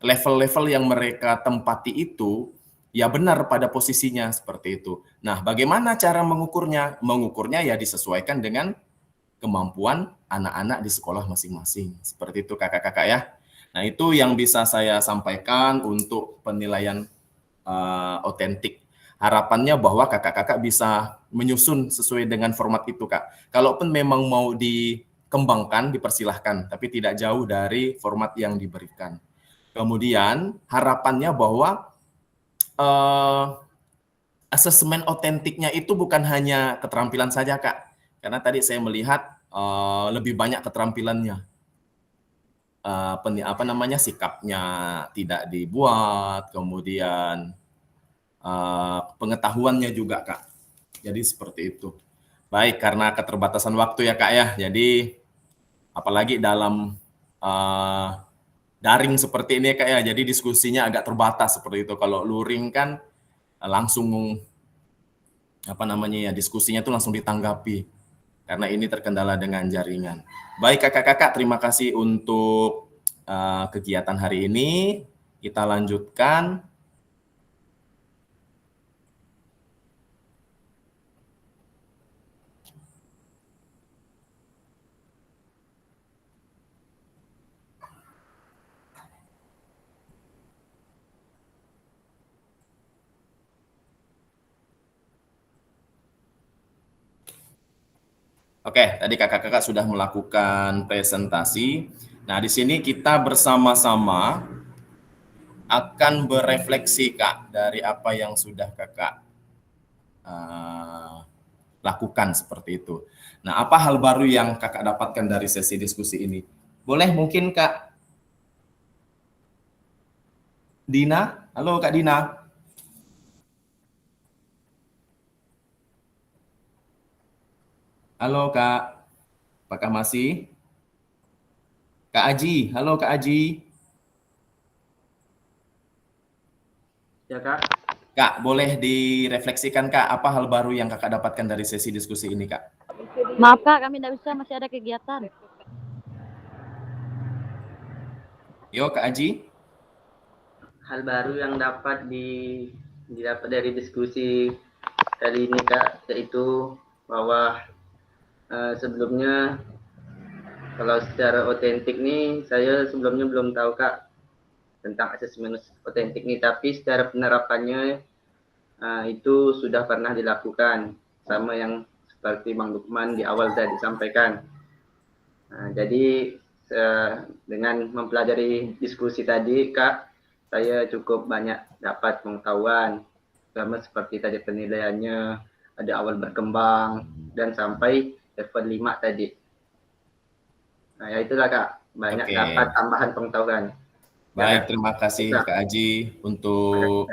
level-level yang mereka tempati itu ya benar pada posisinya seperti itu. Nah, bagaimana cara mengukurnya? Mengukurnya ya disesuaikan dengan kemampuan anak-anak di sekolah masing-masing. Seperti itu kakak-kakak ya. Nah, itu yang bisa saya sampaikan untuk penilaian otentik. Harapannya bahwa kakak-kakak bisa menyusun sesuai dengan format itu, Kak. Kalaupun memang mau dikembangkan, dipersilahkan, tapi tidak jauh dari format yang diberikan. Kemudian, harapannya bahwa asesmen otentiknya itu bukan hanya keterampilan saja, Kak. Karena tadi saya melihat lebih banyak keterampilannya. Sikapnya tidak dibuat, kemudian pengetahuannya juga, Kak. Jadi seperti itu. Baik, karena keterbatasan waktu ya, Kak ya. Jadi apalagi dalam daring seperti ini, Kak ya. Jadi diskusinya agak terbatas seperti itu. Kalau luring kan langsung diskusinya itu langsung ditanggapi. Karena ini terkendala dengan jaringan. Baik kakak-kakak, terima kasih untuk kegiatan hari ini. Kita lanjutkan. Oke, tadi kakak-kakak sudah melakukan presentasi. Nah, di sini kita bersama-sama akan berefleksi, Kak, dari apa yang sudah Kakak lakukan seperti itu. Nah, apa hal baru yang Kakak dapatkan dari sesi diskusi ini? Boleh mungkin Kak Dina? Halo Kak Dina. Halo Kak, apakah masih? Kak Aji, halo Kak Aji. Ya Kak. Kak, boleh direfleksikan Kak, apa hal baru yang Kakak dapatkan dari sesi diskusi ini Kak? Maaf Kak, kami tidak bisa, masih ada kegiatan. Yo Kak Aji. Hal baru yang dapat didapat dari diskusi kali ini Kak, yaitu bahwa sebelumnya kalau secara otentik nih saya sebelumnya belum tahu Kak tentang asesmen otentik nih, tapi secara penerapannya itu sudah pernah dilakukan sama yang seperti Bang Lukman di awal tadi disampaikan. Jadi dengan mempelajari diskusi tadi Kak, saya cukup banyak dapat pengetahuan, sama seperti tadi penilaiannya ada awal berkembang dan sampai level 5 tadi. Nah, ya itulah Kak, banyak dapat tambahan pengetahuan. Baik, terima kasih Kak Aji untuk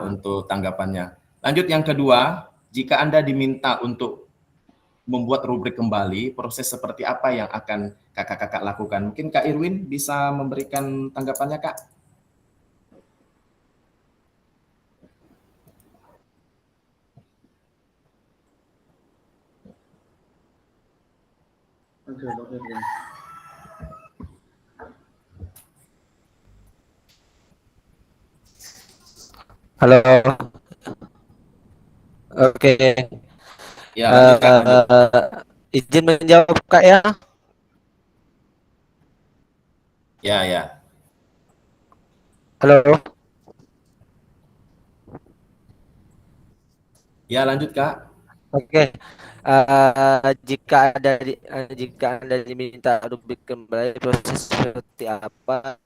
untuk tanggapannya. Lanjut yang kedua, jika Anda diminta untuk membuat rubrik kembali, proses seperti apa yang akan kakak-kakak lakukan? Mungkin Kak Irwin bisa memberikan tanggapannya Kak? Halo. Oke. Ya, lanjut, Kak, lanjut. Izin menjawab Kak ya. Ya. Halo. Ya, lanjut Kak. Oke. Jika Anda diminta rubrik kembali, proses seperti apa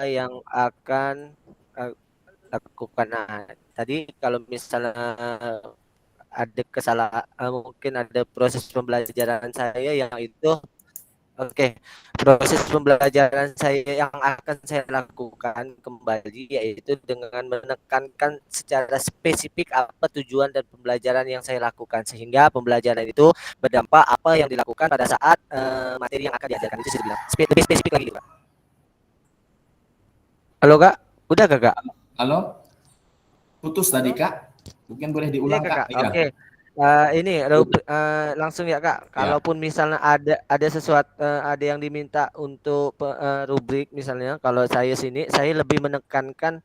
yang akan lakukan? Nah, tadi kalau misalnya ada kesalahan, mungkin ada proses pembelajaran saya yang itu proses pembelajaran saya yang akan saya lakukan kembali yaitu dengan menekankan secara spesifik apa tujuan dan pembelajaran yang saya lakukan sehingga pembelajaran itu berdampak apa yang dilakukan pada saat materi yang akan diajarkan. Itu saya bilang lebih spesifik lagi Pak. Halo Kak, udah Kak? Halo, putus tadi Kak, mungkin boleh diulang Kak. Oke. Ini langsung ya Kak. Kalaupun misalnya ada sesuatu ada yang diminta untuk rubrik misalnya, kalau saya lebih menekankan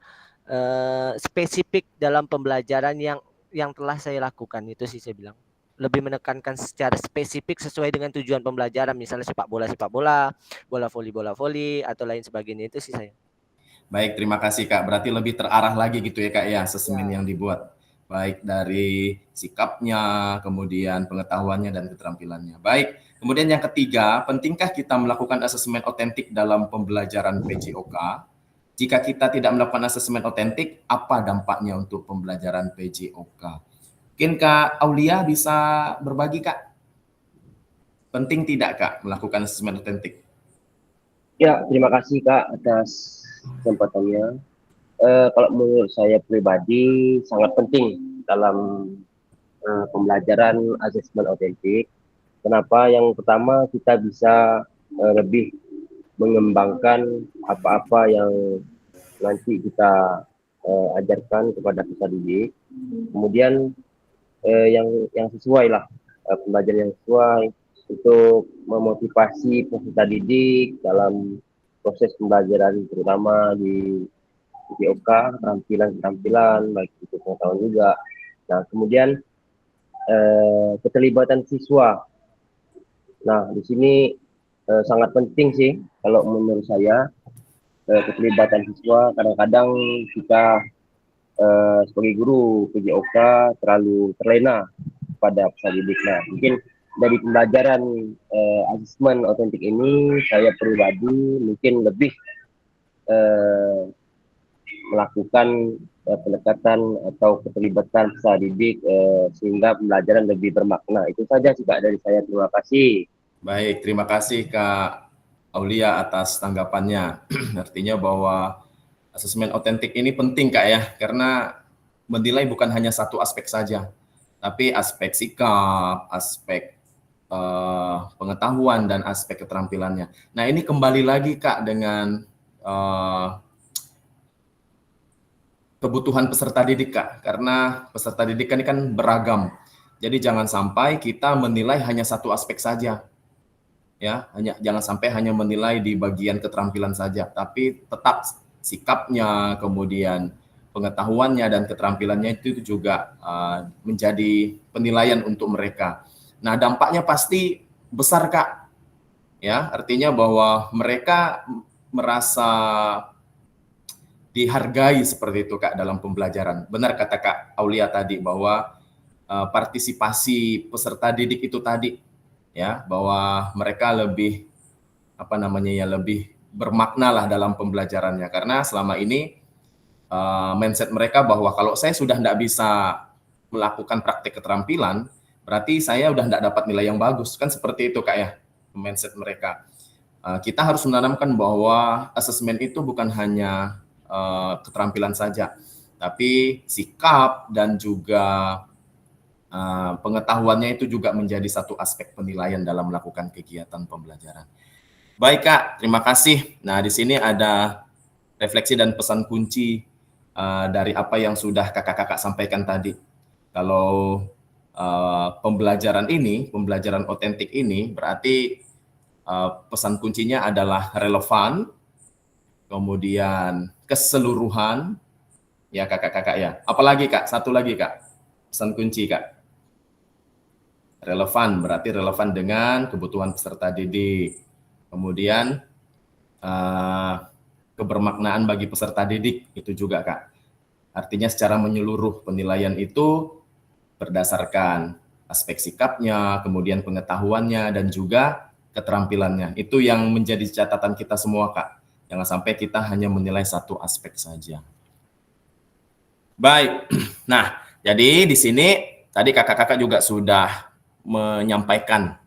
spesifik dalam pembelajaran yang telah saya lakukan, itu sih saya bilang. Lebih menekankan secara spesifik sesuai dengan tujuan pembelajaran, misalnya sepak bola, bola voli atau lain sebagainya, itu sih saya. Baik, terima kasih Kak. Berarti lebih terarah lagi gitu ya Kak ya asesmen yang dibuat. Baik dari sikapnya, kemudian pengetahuannya dan keterampilannya. Baik, kemudian yang ketiga, pentingkah kita melakukan asesmen otentik dalam pembelajaran PJOK? Jika kita tidak melakukan asesmen otentik, apa dampaknya untuk pembelajaran PJOK? Mungkin Kak Aulia bisa berbagi Kak? Penting tidak Kak melakukan asesmen otentik? Ya, terima kasih Kak atas kesempatannya. Kalau menurut saya pribadi sangat penting dalam pembelajaran asesmen otentik. Kenapa? Yang pertama kita bisa lebih mengembangkan apa-apa yang nanti kita ajarkan kepada peserta didik. Kemudian yang sesuai lah, pembelajaran yang sesuai untuk memotivasi peserta didik dalam proses pembelajaran, terutama di PJOK, keterampilan baik itu pengetahuan juga. Nah, kemudian keterlibatan siswa. Nah, di sini sangat penting sih kalau menurut saya keterlibatan siswa. Kadang-kadang kita sebagai guru PJOK terlalu terlena pada peserta didik. Nah, mungkin dari pembelajaran asesmen otentik ini, saya pribadi mungkin lebih melakukan pendekatan atau keterlibatan peserta didik sehingga pembelajaran lebih bermakna. Itu saja sih Kak dari saya. Terima kasih. Baik, terima kasih Kak Aulia atas tanggapannya. Artinya bahwa asesmen otentik ini penting Kak ya, karena menilai bukan hanya satu aspek saja, tapi aspek sikap, aspek pengetahuan, dan aspek keterampilannya. Nah ini kembali lagi Kak dengan kebutuhan peserta didik Kak, karena peserta didik ini kan beragam. Jadi jangan sampai kita menilai hanya satu aspek saja. Ya, jangan sampai hanya menilai di bagian keterampilan saja, tapi tetap sikapnya, kemudian pengetahuannya dan keterampilannya itu juga menjadi penilaian untuk mereka. Nah, dampaknya pasti besar Kak. Ya, artinya bahwa mereka merasa dihargai seperti itu Kak dalam pembelajaran. Benar kata Kak Aulia tadi bahwa partisipasi peserta didik itu tadi ya, bahwa mereka lebih lebih bermakna lah dalam pembelajarannya, karena selama ini mindset mereka bahwa kalau saya sudah tidak bisa melakukan praktek keterampilan, berarti saya udah tidak dapat nilai yang bagus, kan seperti itu Kak ya mindset mereka. Kita harus menanamkan bahwa asesmen itu bukan hanya keterampilan saja, tapi sikap dan juga pengetahuannya itu juga menjadi satu aspek penilaian dalam melakukan kegiatan pembelajaran. Baik Kak, terima kasih. Nah di sini ada refleksi dan pesan kunci dari apa yang sudah kakak-kakak sampaikan tadi. Kalau pembelajaran otentik ini berarti pesan kuncinya adalah relevan, kemudian keseluruhan, ya kakak-kakak ya. Apalagi Kak, satu lagi Kak, pesan kunci Kak. Relevan, berarti relevan dengan kebutuhan peserta didik. Kemudian kebermaknaan bagi peserta didik, itu juga Kak. Artinya secara menyeluruh penilaian itu berdasarkan aspek sikapnya, kemudian pengetahuannya, dan juga keterampilannya. Itu yang menjadi catatan kita semua Kak. Jangan sampai kita hanya menilai satu aspek saja. Baik, nah jadi di sini tadi kakak-kakak juga sudah menyampaikan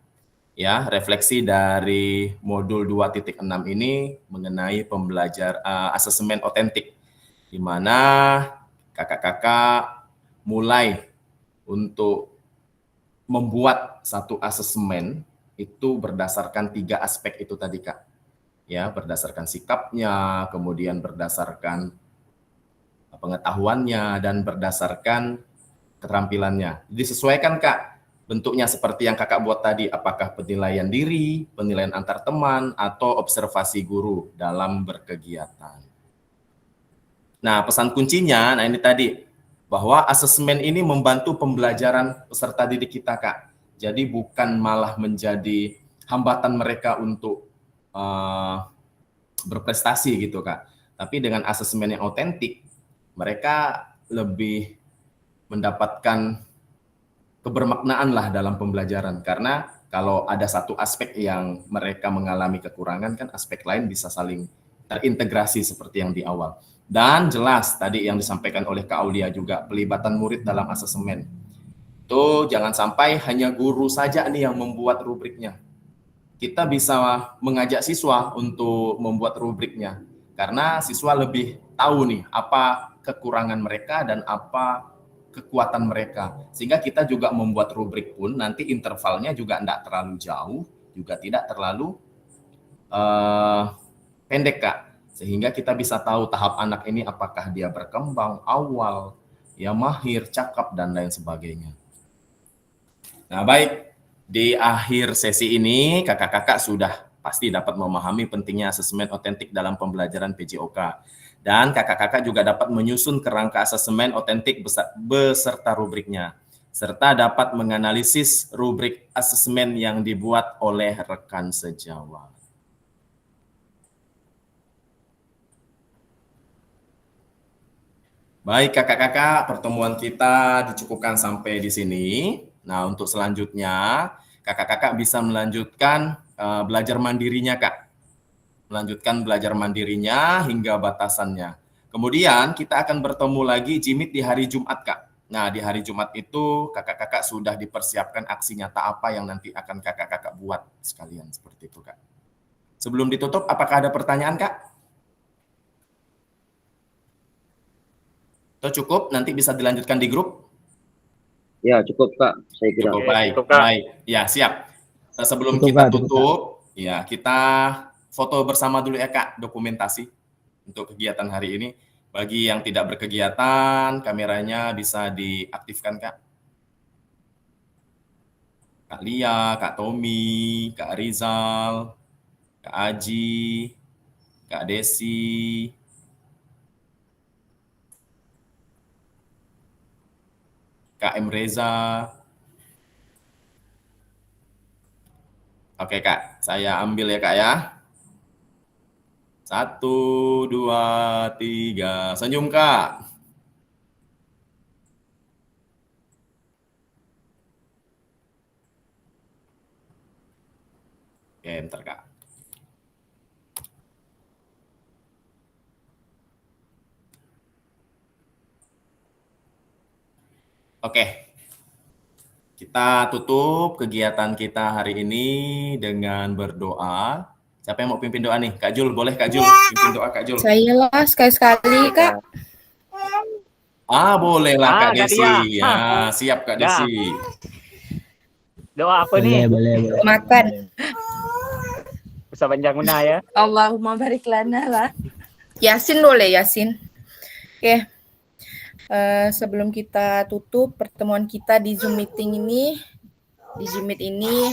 ya refleksi dari modul 2.6 ini mengenai asesmen otentik, di mana kakak-kakak mulai untuk membuat satu asesmen itu berdasarkan 3 aspek itu tadi Kak. Ya, berdasarkan sikapnya, kemudian berdasarkan pengetahuannya, dan berdasarkan keterampilannya. Disesuaikan Kak bentuknya seperti yang kakak buat tadi, apakah penilaian diri, penilaian antar teman, atau observasi guru dalam berkegiatan. Nah, pesan kuncinya, nah ini tadi, bahwa asesmen ini membantu pembelajaran peserta didik kita Kak. Jadi bukan malah menjadi hambatan mereka untuk berprestasi gitu Kak. Tapi dengan asesmen yang otentik, mereka lebih mendapatkan kebermaknaan lah dalam pembelajaran, karena kalau ada satu aspek yang mereka mengalami kekurangan, kan aspek lain bisa saling terintegrasi seperti yang di awal. Dan jelas tadi yang disampaikan oleh Kak Aulia juga, pelibatan murid dalam asesmen. Itu jangan sampai hanya guru saja nih yang membuat rubriknya. Kita bisa mengajak siswa untuk membuat rubriknya, karena siswa lebih tahu nih apa kekurangan mereka dan apa kekuatan mereka, sehingga kita juga membuat rubrik pun nanti intervalnya juga tidak terlalu jauh, juga tidak terlalu pendek Kak, sehingga kita bisa tahu tahap anak ini apakah dia berkembang, awal, ya mahir, cakap, dan lain sebagainya. Nah baik, di akhir sesi ini kakak-kakak sudah pasti dapat memahami pentingnya asesmen otentik dalam pembelajaran PJOK. Dan kakak-kakak juga dapat menyusun kerangka asesmen otentik beserta rubriknya, serta dapat menganalisis rubrik asesmen yang dibuat oleh rekan sejawat. Baik kakak-kakak, pertemuan kita dicukupkan sampai di sini. Nah untuk selanjutnya, kakak-kakak bisa melanjutkan belajar mandirinya, Kak. Melanjutkan belajar mandirinya hingga batasannya. Kemudian kita akan bertemu lagi Jimit di hari Jumat, Kak. Nah, di hari Jumat itu kakak-kakak sudah dipersiapkan aksi nyata apa yang nanti akan kakak-kakak buat sekalian, seperti itu, Kak. Sebelum ditutup, apakah ada pertanyaan, Kak? Atau cukup, nanti bisa dilanjutkan di grup? Ya, cukup Kak, saya kira. Cukup, baik. cukup, Kak. Baik. Ya, siap. Sebelum Cukup, kita Kak, cukup, tutup, ya kita foto bersama dulu ya, Kak, dokumentasi untuk kegiatan hari ini. Bagi yang tidak berkegiatan, kameranya bisa diaktifkan, Kak. Kak Lia, Kak Tommy, Kak Rizal, Kak Aji, Kak Desi, Kak M. Reza. Oke, Kak, saya ambil ya, Kak, ya. 1, 2, 3. Senyum, Kak. Oke, bentar, Kak. Oke. Kita tutup kegiatan kita hari ini dengan berdoa. Siapa yang mau pimpin doa nih? Kak Jul, boleh Kak Jul pimpin doa, Kak Jul? Saya lah sekali-sekali, Kak. Boleh lah Kak Kak Desi. Tia. Ya, siap Kak Ya. Desi. Doa apa nih? Boleh. Makan. Bisa panjang guna ya. Allahumma barik lana lah. Yasin boleh, Yasin. Oke. Sebelum kita tutup pertemuan kita di Zoom meeting ini, di Zoom Meet ini,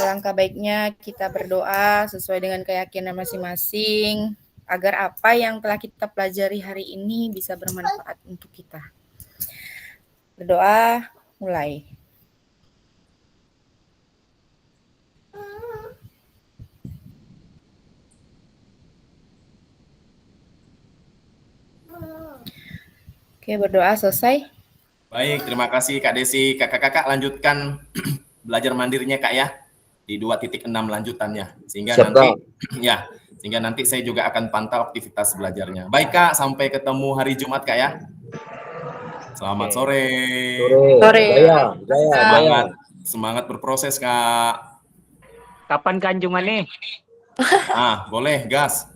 alangkah baiknya kita berdoa sesuai dengan keyakinan masing-masing agar apa yang telah kita pelajari hari ini bisa bermanfaat untuk kita. Berdoa, mulai. Oke, berdoa selesai. Baik, terima kasih Kak Desi. Kakak-kakak lanjutkan belajar mandirinya Kak ya. Di 2.6 lanjutannya. Sehingga Siap, nanti Kak. ya, sehingga nanti saya juga akan pantau aktivitas belajarnya. Baik Kak, sampai ketemu hari Jumat Kak ya. Selamat sore. Sore. Semangat, semangat berproses Kak. Kapan kanjungan nih? Boleh, gas.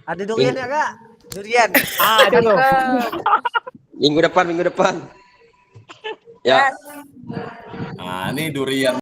Ada durian ya Kak? Durian. Ada tuh. Minggu depan. Ya. Ini durian.